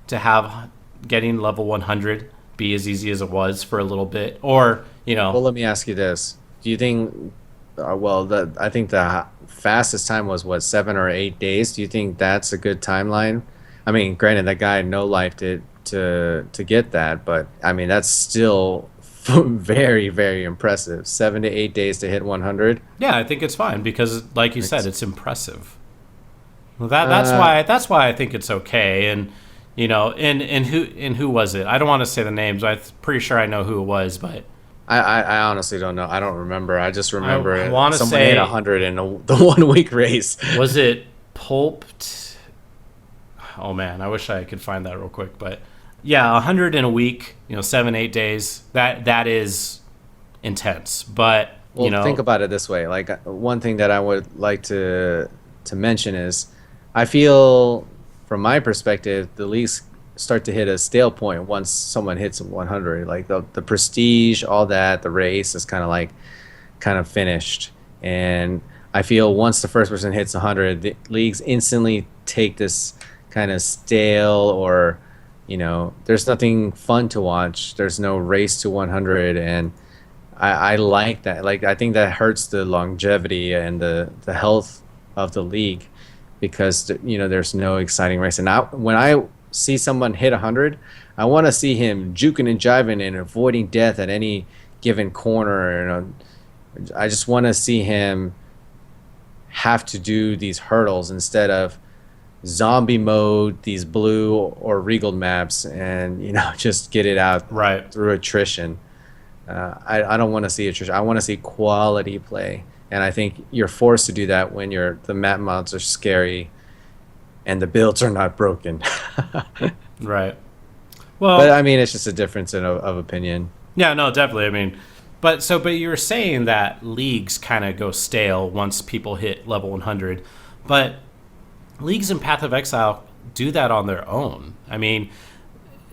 to have getting level 100 be as easy as it was for a little bit. Or, Well, let me ask you this: do you think? I think the fastest time was what, 7 or 8 days. Do you think that's a good timeline? I mean, granted, that guy no lifed it to get that, but I mean that's still very, very impressive. 7 to 8 days to hit 100. Yeah, I think it's fine because, like you said, it's impressive. Well, that's why I think it's okay. And and who was it? I don't want to say the names. I'm pretty sure I know who it was, but I honestly don't know. I don't remember. I just remember I want to someone say hit 100 in the 1 week race. Was it Pulped? Oh man, I wish I could find that real quick. But yeah, 100 in a week, 7-8 days. That is intense. But Well, think about it this way. Like, one thing that I would like to mention is, I feel, from my perspective, the leagues start to hit a stale point once someone hits 100. Like the prestige, all that, the race is kind of finished. And I feel once the first person hits 100, the leagues instantly take this kind of stale, or there's nothing fun to watch. There's no race to 100, and I like that. Like, I think that hurts the longevity and the health of the league, because there's no exciting race. And when I see someone hit 100, I want to see him juking and jiving and avoiding death at any given corner. I just want to see him have to do these hurdles instead of zombie mode, these blue or regal maps, and just get it out right through attrition. I don't want to see attrition. I want to see quality play, and I think you're forced to do that when the map mods are scary and the builds are not broken. Right. But Well, I mean, it's just a difference of opinion. yeah, no, definitely. I mean, but you were saying that leagues kind of go stale once people hit level 100, but leagues in Path of Exile do that on their own. I mean,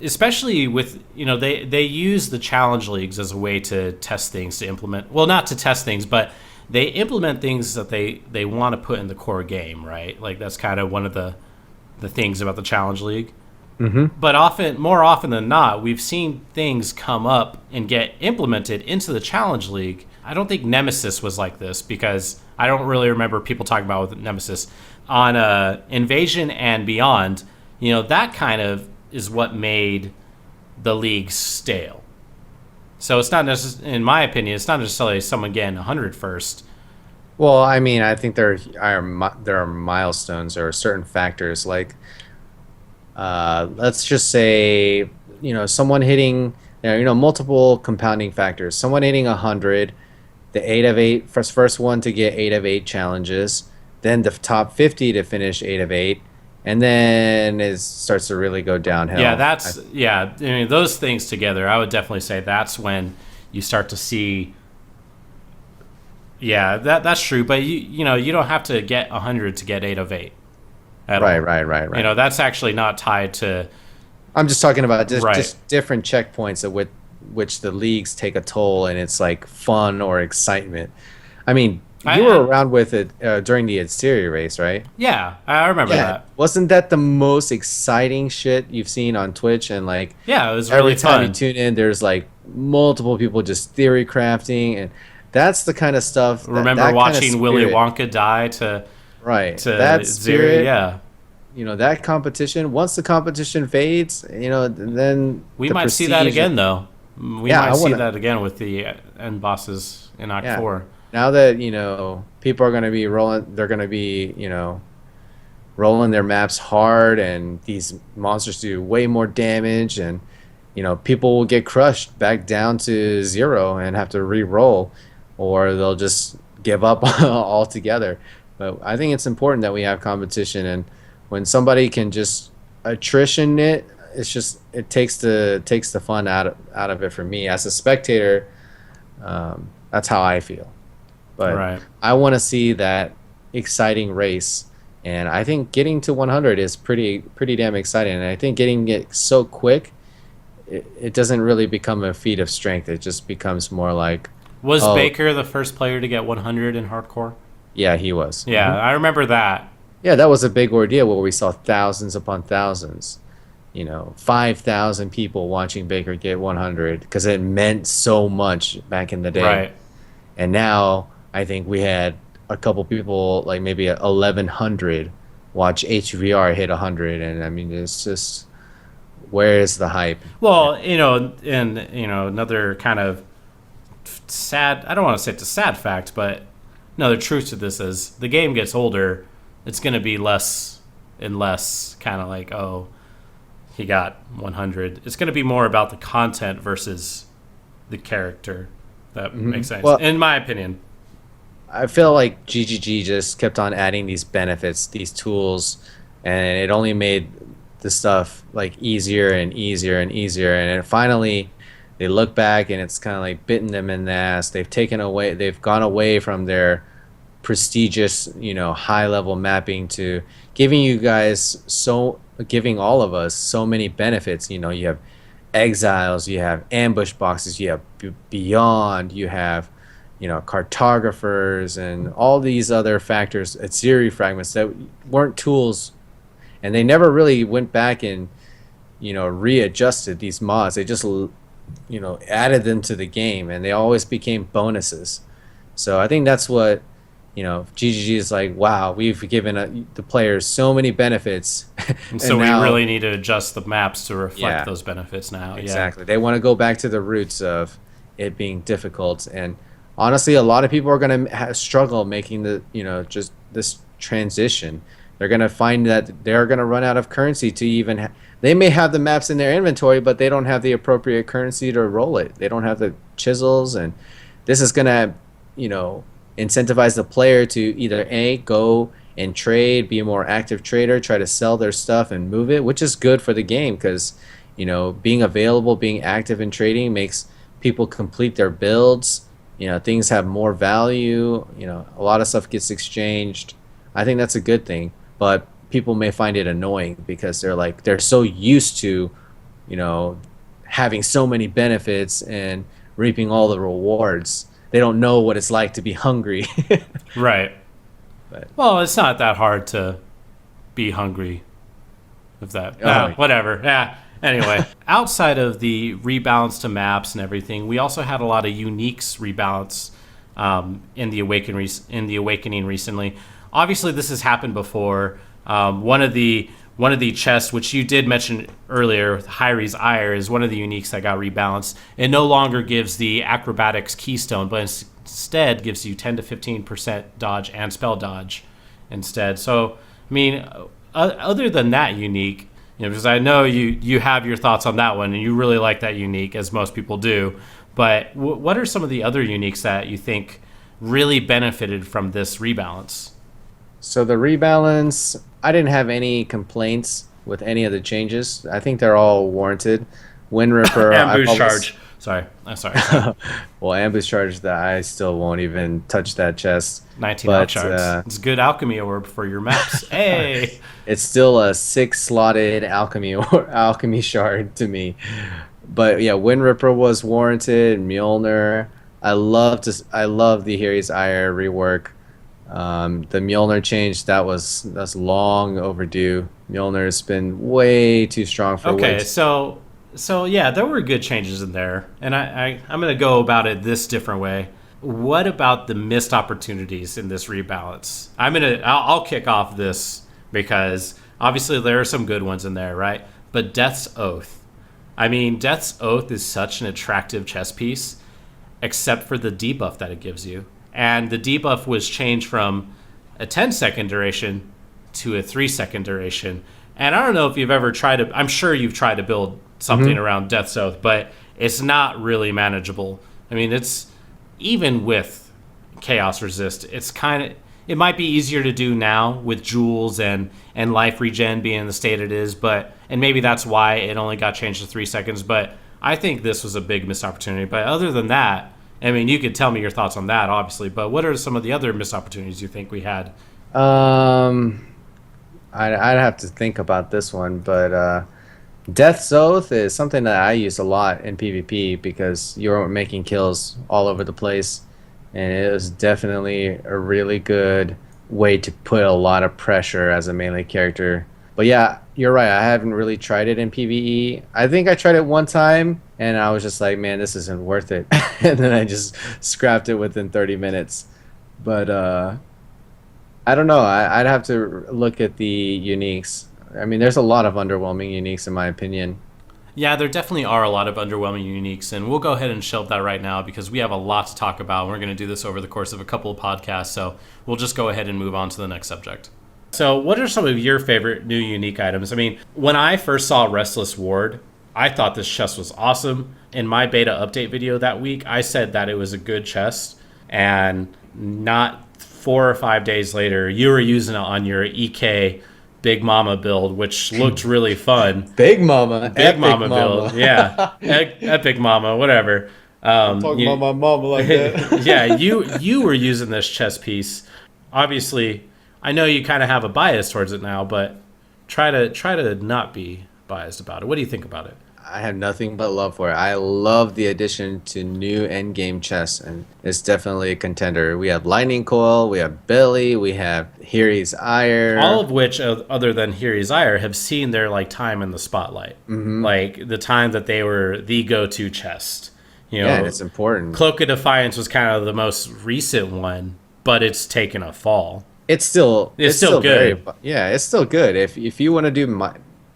especially with they use the challenge leagues as a way to test things, to implement, well, not to test things, but they implement things that they want to put in the core game, right? Like that's kind of one of the things about the challenge league. But more often than not, we've seen things come up and get implemented into the challenge league. I don't think Nemesis was like this, because I don't really remember people talking about with Nemesis on Invasion and Beyond. That kind of is what made the league stale. So it's not necessarily, in my opinion, it's not necessarily someone getting 100 first. Well, I mean, I think there are milestones or certain factors like, let's just say, someone hitting, multiple compounding factors. Someone hitting 100, the 8 of 8, first one to get 8 of 8 challenges, then the top 50 to finish 8 of 8, and then it starts to really go downhill. Yeah. I mean, those things together, I would definitely say that's when you start to see. Yeah, that's true. But you don't have to get 100 to get 8 of 8. Right. That's actually not tied to. I'm just talking about Right. just different checkpoints with which the leagues take a toll, and it's like fun or excitement. I mean, you were around with it during the exterior race, right? Yeah, I remember that. Wasn't that the most exciting shit you've seen on Twitch? And like, Yeah, it was really every time fun. you tune in, there's like multiple people just theory crafting, and that's the kind of stuff. Remember that kind of watching Willy spirit- Wonka die to right? to That Zero? spirit, Yeah, that competition. Once the competition fades, then we the might see that prestige- again, though. We Yeah, might I see wanna- that again with the end bosses in Act Yeah. 4. Now that people are going to be rolling, they're going to be rolling their maps hard, and these monsters do way more damage, and people will get crushed back down to 0 and have to re-roll, or they'll just give up altogether. But I think it's important that we have competition, and when somebody can just attrition it, it takes the fun out of it for me as a spectator. That's how I feel. But Right. I want to see that exciting race, and I think getting to 100 is pretty damn exciting. And I think getting it so quick, it doesn't really become a feat of strength. It just becomes more like, Was oh, Baker the first player to get 100 in hardcore? yeah, he was. Yeah, I remember that. Yeah, that was a big ordeal where we saw thousands upon thousands. 5,000 people watching Baker get 100 because it meant so much back in the day. Right. And now I think we had a couple people, like maybe 1,100, watch HVR hit 100, and I mean, it's just, where is the hype? Well, and another kind of sad, I don't want to say it's a sad fact, but no, the truth to this is the game gets older, it's going to be less and less kind of like, oh, he got 100. It's going to be more about the content versus the character. That makes sense, Well, in my opinion. I feel like GGG just kept on adding these benefits, these tools, and it only made the stuff like easier and easier and easier. And then finally, they look back and it's kind of like bitten them in the ass. They've gone away from their prestigious, high level mapping to giving all of us so many benefits. You have exiles, you have ambush boxes, you have beyond, you have cartographers, and all these other factors, Atziri fragments that weren't tools, and they never really went back and readjusted these mods. They just added them to the game, and they always became bonuses. So I think that's what GGG is like. Wow, we've given the players so many benefits, And so now, we really need to adjust the maps to reflect Yeah. those benefits now. exactly. They want to go back to the roots of it being difficult, and honestly, a lot of people are going to struggle making just this transition. They're going to find that they're going to run out of currency to even. They may have the maps in their inventory, but they don't have the appropriate currency to roll it. They don't have the chisels, and this is going to, incentivize the player to either A, go and trade, be a more active trader, try to sell their stuff and move it, which is good for the game because, being available, being active in trading makes people complete their builds. Things have more value. A lot of stuff gets exchanged. I think that's a good thing, but people may find it annoying because they're so used to, having so many benefits and reaping all the rewards. They don't know what it's like to be hungry. Right. But, Well, it's not that hard to be hungry. If that, whatever. Yeah. Anyway, outside of the rebalance to maps and everything, we also had a lot of uniques rebalance in the Awakening recently. Obviously, this has happened before. One of the chests, which you did mention earlier, Hyri's Ire, is one of the uniques that got rebalanced. It no longer gives the Acrobatics Keystone, but instead gives you 10 to 15% dodge and spell dodge instead. So, I mean, other than that unique, because I know you have your thoughts on that one, and you really like that unique, as most people do. But what are some of the other uniques that you think really benefited from this rebalance? So the rebalance, I didn't have any complaints with any of the changes. I think they're all warranted. Wind Ripper, ambush charge. Sorry. Well, ambush charge, that I still won't even touch that chest. 19 alch shards. It's a good alchemy orb for your maps. Hey, it's still a 6-slotted alchemy shard to me. But yeah, Wind Ripper was warranted. Mjolnir, I love the Hyri's Ire rework. The Mjolnir change, that's long overdue. Mjolnir has been way too strong for so yeah, there were good changes in there, and I'm gonna go about it this different way. What about the missed opportunities in this rebalance? I'll kick off this because obviously there are some good ones in there, right? But Death's Oath. I mean, Death's Oath is such an attractive chess piece, except for the debuff that it gives you. And the debuff was changed from a 10-second duration to a 3-second duration. And I don't know if you've ever I'm sure you've tried to build something around Death's Oath, but it's not really manageable. I mean, it's, even with Chaos Resist, it might be easier to do now with jewels and life regen being in the state it is, and maybe that's why it only got changed to 3 seconds, but I think this was a big missed opportunity. But other than that, I mean, you could tell me your thoughts on that, obviously, but what are some of the other missed opportunities you think we had? I'd have to think about this one, but Death's Oath is something that I use a lot in PvP because you're making kills all over the place, and it was definitely a really good way to put a lot of pressure as a melee character. But yeah, you're right, I haven't really tried it in PvE. I think I tried it one time, and I was just like, man, this isn't worth it. And then I just scrapped it within 30 minutes. But I don't know, I'd have to look at the uniques. I mean, there's a lot of underwhelming uniques in my opinion. Yeah, there definitely are a lot of underwhelming uniques, and we'll go ahead and shelve that right now because we have a lot to talk about. We're going to do this over the course of a couple of podcasts, so we'll just go ahead and move on to the next subject. So what are some of your favorite new unique items? I mean, when I first saw Restless Ward, I thought this chest was awesome. In my beta update video that week, I said that it was a good chest, and not 4 or 5 days later, you were using it on your EK Big Mama build, which looked really fun. Big Mama build, yeah. Epic Mama, whatever. Talking about my mama like that. Yeah, you were using this chess piece. Obviously, I know you kind of have a bias towards it now, but try to not be biased about it. What do you think about it? I have nothing but love for it. I love the addition to new endgame chests, and it's definitely a contender. We have Lightning Coil, we have Belly, we have Hyri's Ire. All of which, other than Hyri's Ire, have seen their time in the spotlight. Mm-hmm. Like the time that they were the go-to chest. Yeah, it's important. Cloak of Defiance was kind of the most recent one, but it's taken a fall. It's still good. It's still good. If you want to do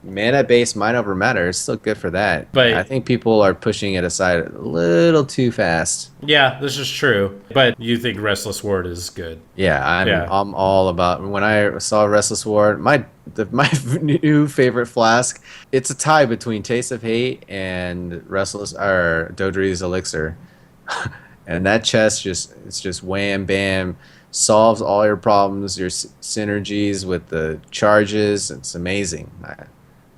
mana-based mind over matter, it's still good for that. But I think people are pushing it aside a little too fast. Yeah, this is true. But you think Restless Ward is good? Yeah, I'm all about. When I saw Restless Ward, my new favorite flask. It's a tie between Taste of Hate and Dodri's Elixir. And that chest it's just wham bam, solves all your problems, your synergies with the charges. It's amazing.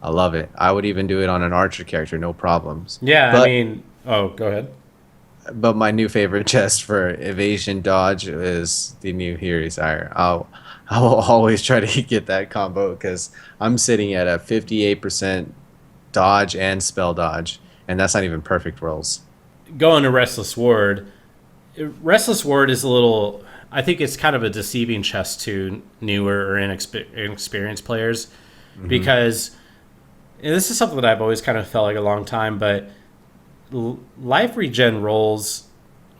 I love it. I would even do it on an archer character, no problems. Yeah, I But mean, oh, go ahead. my new favorite chest for evasion dodge is the new Hero Sire. I will always try to get that combo because I'm sitting at a 58% dodge and spell dodge, and that's not even perfect rolls. Going to Restless Ward. Restless Ward is a little. I think it's kind of a deceiving chest to newer or inexperienced players because and this is something that I've always kind of felt like a long time, but life regen rolls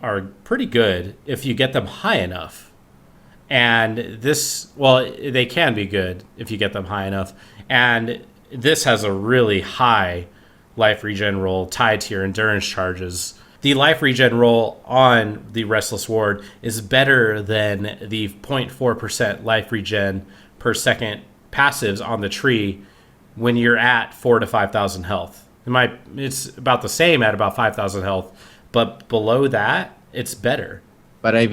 are pretty good if you get them high enough. And this, well, they can be good if you get them high enough. And this has a really high life regen roll tied to your endurance charges. The life regen roll on the Restless Ward is better than the 0.4% life regen per second passives on the tree when you're at 4,000 to 5,000 health. It's about the same at about 5,000 health, but below that, it's better. But I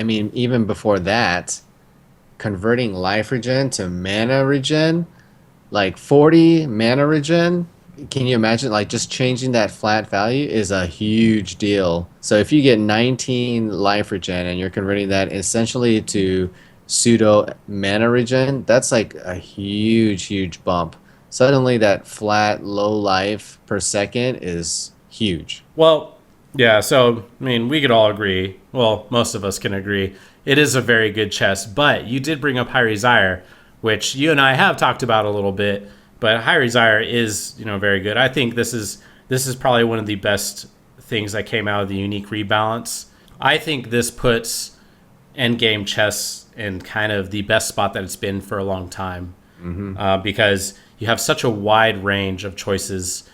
mean, even before that, converting life regen to mana regen, like 40 mana regen, can you imagine? Like just changing that flat value is a huge deal. So if you get 19 life regen and you're converting that essentially to pseudo mana regen, that's like a huge bump. Suddenly that flat low life per second is huge. Well, yeah, so, I mean, we could all agree. Well, most of us can agree. It is a very good chest, but you did bring up Hyrie Zyre, which you and I have talked about a little bit, but Hyrie Zyre is, very good. I think this is probably one of the best things that came out of the unique rebalance. I think this puts endgame chess in kind of the best spot that it's been for a long time. Because you have such a wide range of choices.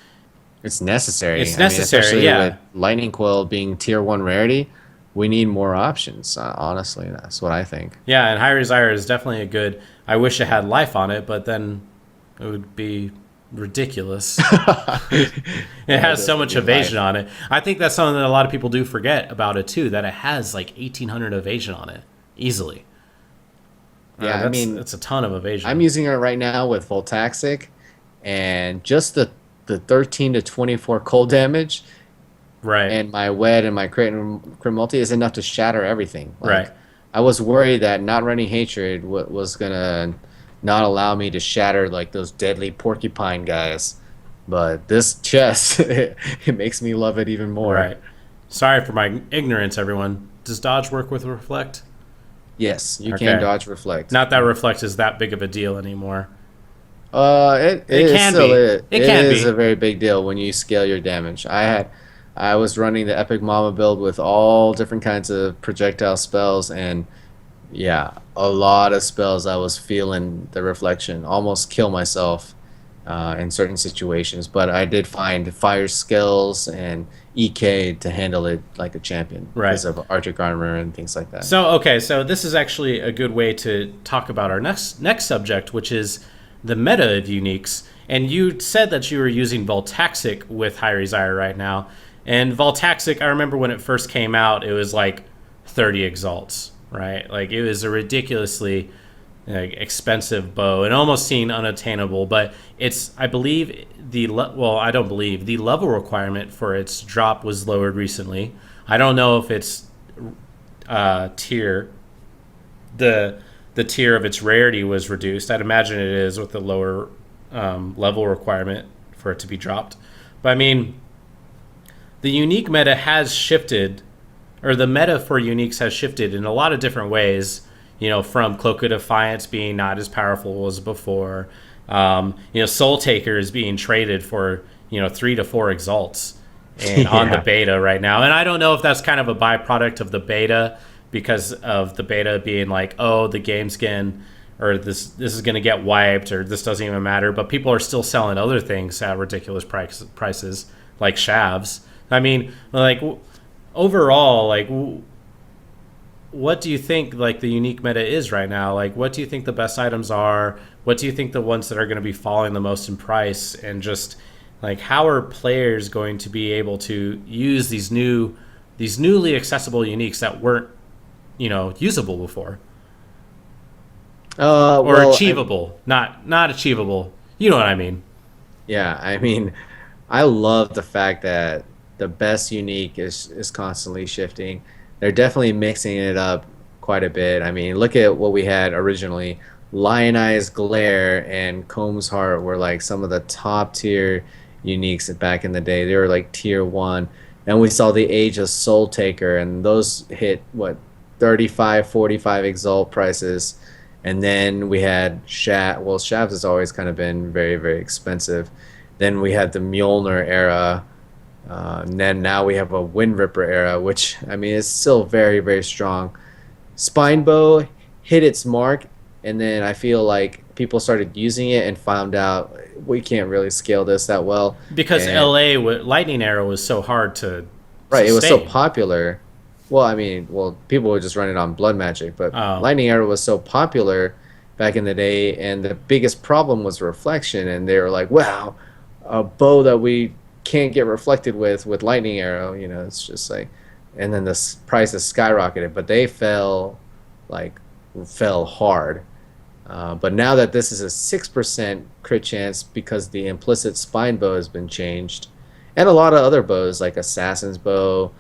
It's necessary. It's necessary, especially yeah. with Lightning Quill being tier 1 rarity, we need more options. Honestly, that's what I think. Yeah, and Hyrie Zyre is definitely a good. I wish it had life on it, but then it would be ridiculous. It has so much evasion on it. I think that's something that a lot of people do forget about it too, that it has like 1,800 evasion on it easily. Yeah, I mean, it's a ton of evasion. I'm using it right now with Voltaxic, and just the 13 to 24 cold damage, right? And my wed and my crit multi is enough to shatter everything. Right. I was worried that not running hatred was gonna not allow me to shatter like those deadly porcupine guys, but this chest it makes me love it even more. Right. Sorry for my ignorance, everyone. Does dodge work with reflect? Yes, you can dodge reflect. Not that reflect is that big of a deal anymore. It can be. It is be a very big deal when you scale your damage. I was running the Epic Mama build with all different kinds of projectile spells, and yeah, a lot of spells I was feeling the reflection, almost kill myself in certain situations. But I did find fire skills and EK to handle it like a champion because of Arctic armor and things like that. So this is actually a good way to talk about our next subject, which is the meta of uniques. And you said that you were using Voltaxic with Hyrie Zyre right now. And Voltaxic, I remember when it first came out, it was like 30 exalts, right? Like it was a ridiculously expensive bow and almost seemed unattainable. But I believe the level requirement for its drop was lowered recently. I don't know if it's tier. The tier of its rarity was reduced. I'd imagine it is with the lower level requirement for it to be dropped. But I mean, the unique meta has shifted, or the meta for uniques has shifted in a lot of different ways. From Cloak of Defiance being not as powerful as before. Soul Taker is being traded for 3 to 4 exalts on the beta right now. And I don't know if that's kind of a byproduct of the beta, because of the beta being like, oh, the game's getting, or this is going to get wiped, or this doesn't even matter. But people are still selling other things at ridiculous prices, like shavs. I mean, like overall, like what do you think like the unique meta is right now? Like, what do you think the best items are? What do you think the ones that are going to be falling the most in price? And just like, how are players going to be able to use these newly accessible uniques that weren't usable before, or Well, achievable, not achievable. You know what I mean? yeah, I mean, I love the fact that the best unique is constantly shifting. They're definitely mixing it up quite a bit. I mean, look at what we had originally. Lionized Glare and Combs Heart were like some of the top tier uniques back in the day. They were like tier one. And we saw the Age of Soul Taker, and those hit what 35, 45 exalt prices. And then we had Shaft. Well, Shaft has always kind of been very, very expensive. Then we had the Mjolnir era. And then now we have a Wind Ripper era, which, I mean, is still very, very strong. Spinebow hit its mark, and then I feel like people started using it and found out we can't really scale this that well. Because And, LA Lightning Arrow was so hard to right, it was so sustain. popular. Well, I mean, well, people would just run it on Blood Magic, but Oh, Lightning Arrow was so popular back in the day, and the biggest problem was reflection, and they were like, wow, a bow that we can't get reflected with Lightning Arrow, it's just like, and then the prices skyrocketed, but they like, fell hard. But now that this is a 6% crit chance because the implicit spine bow has been changed, and a lot of other bows like Assassin's Bow,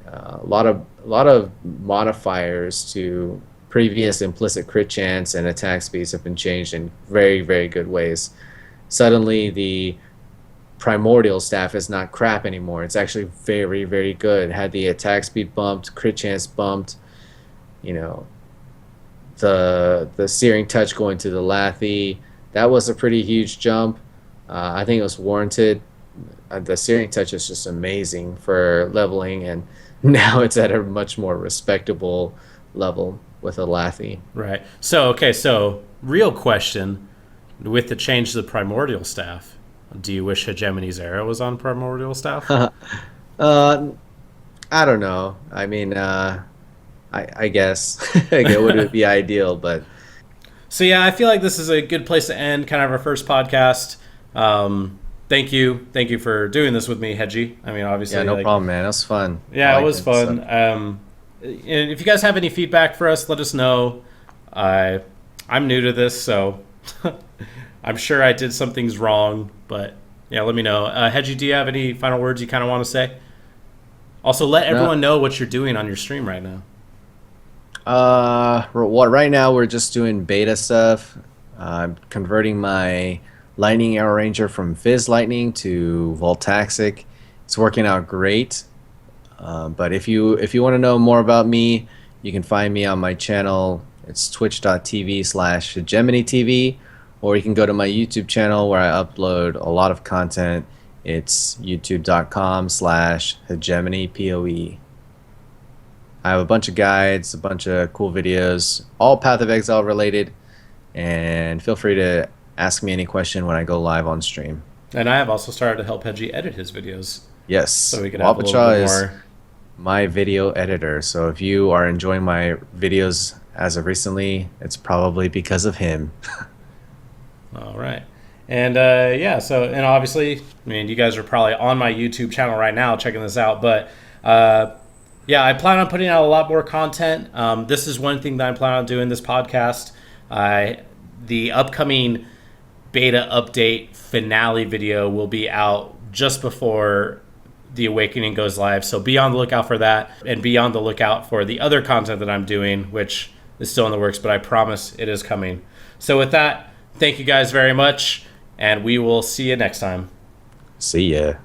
a lot of modifiers to previous implicit crit chance and attack speeds have been changed in very, very good ways. Suddenly, the primordial staff is not crap anymore. It's actually very, very good. Had the attack speed bumped, crit chance bumped, you know, the searing touch going to the Lathy. That was a pretty huge jump. I think it was warranted. The searing touch is just amazing for leveling, and now it's at a much more respectable level with a Lathy. right. So real question: with the change to the primordial staff, do you wish Hegemony's arrow was on primordial staff? Uh, I don't know. I mean, I guess it would be ideal, but So yeah, I feel like this is a good place to end kind of our first podcast. Thank you for doing this with me, Hedgie. I mean, obviously, yeah, no like, problem, man. It was fun. yeah, I it liked was it. fun. So, And if you guys have any feedback for us, let us know. I'm new to this, so I'm sure I did some things wrong, but yeah, let me know. Hedgie, do you have any final words you kind of want to say? Also, let no, everyone know what you're doing on your stream right now. right now we're just doing beta stuff. I'm converting my Lightning Arrow Ranger from Fizz Lightning to Voltaxic. It's working out great. But if you want to know more about me, you can find me on my channel. It's twitch.tv/HegemonyTV, or you can go to my YouTube channel where I upload a lot of content. It's youtube.com/HegemonyPoE. I have a bunch of guides, a bunch of cool videos, all Path of Exile related, and feel free to ask me any question when I go live on stream. And I have also started to help Hedgie edit his videos, Yes, so we can have a little Wabachaw bit is more. my video editor, so if you are enjoying my videos as of recently, it's probably because of him. All right. And yeah, and obviously, I mean, you guys are probably on my YouTube channel right now checking this out, but yeah, I plan on putting out a lot more content. This is one thing that I plan on doing this podcast. The upcoming beta update finale video will be out just before the Awakening goes live, so be on the lookout for that, and be on the lookout for the other content that I'm doing, which is still in the works, but I promise it is coming. So with that, thank you guys very much, and we will see you next time. See ya.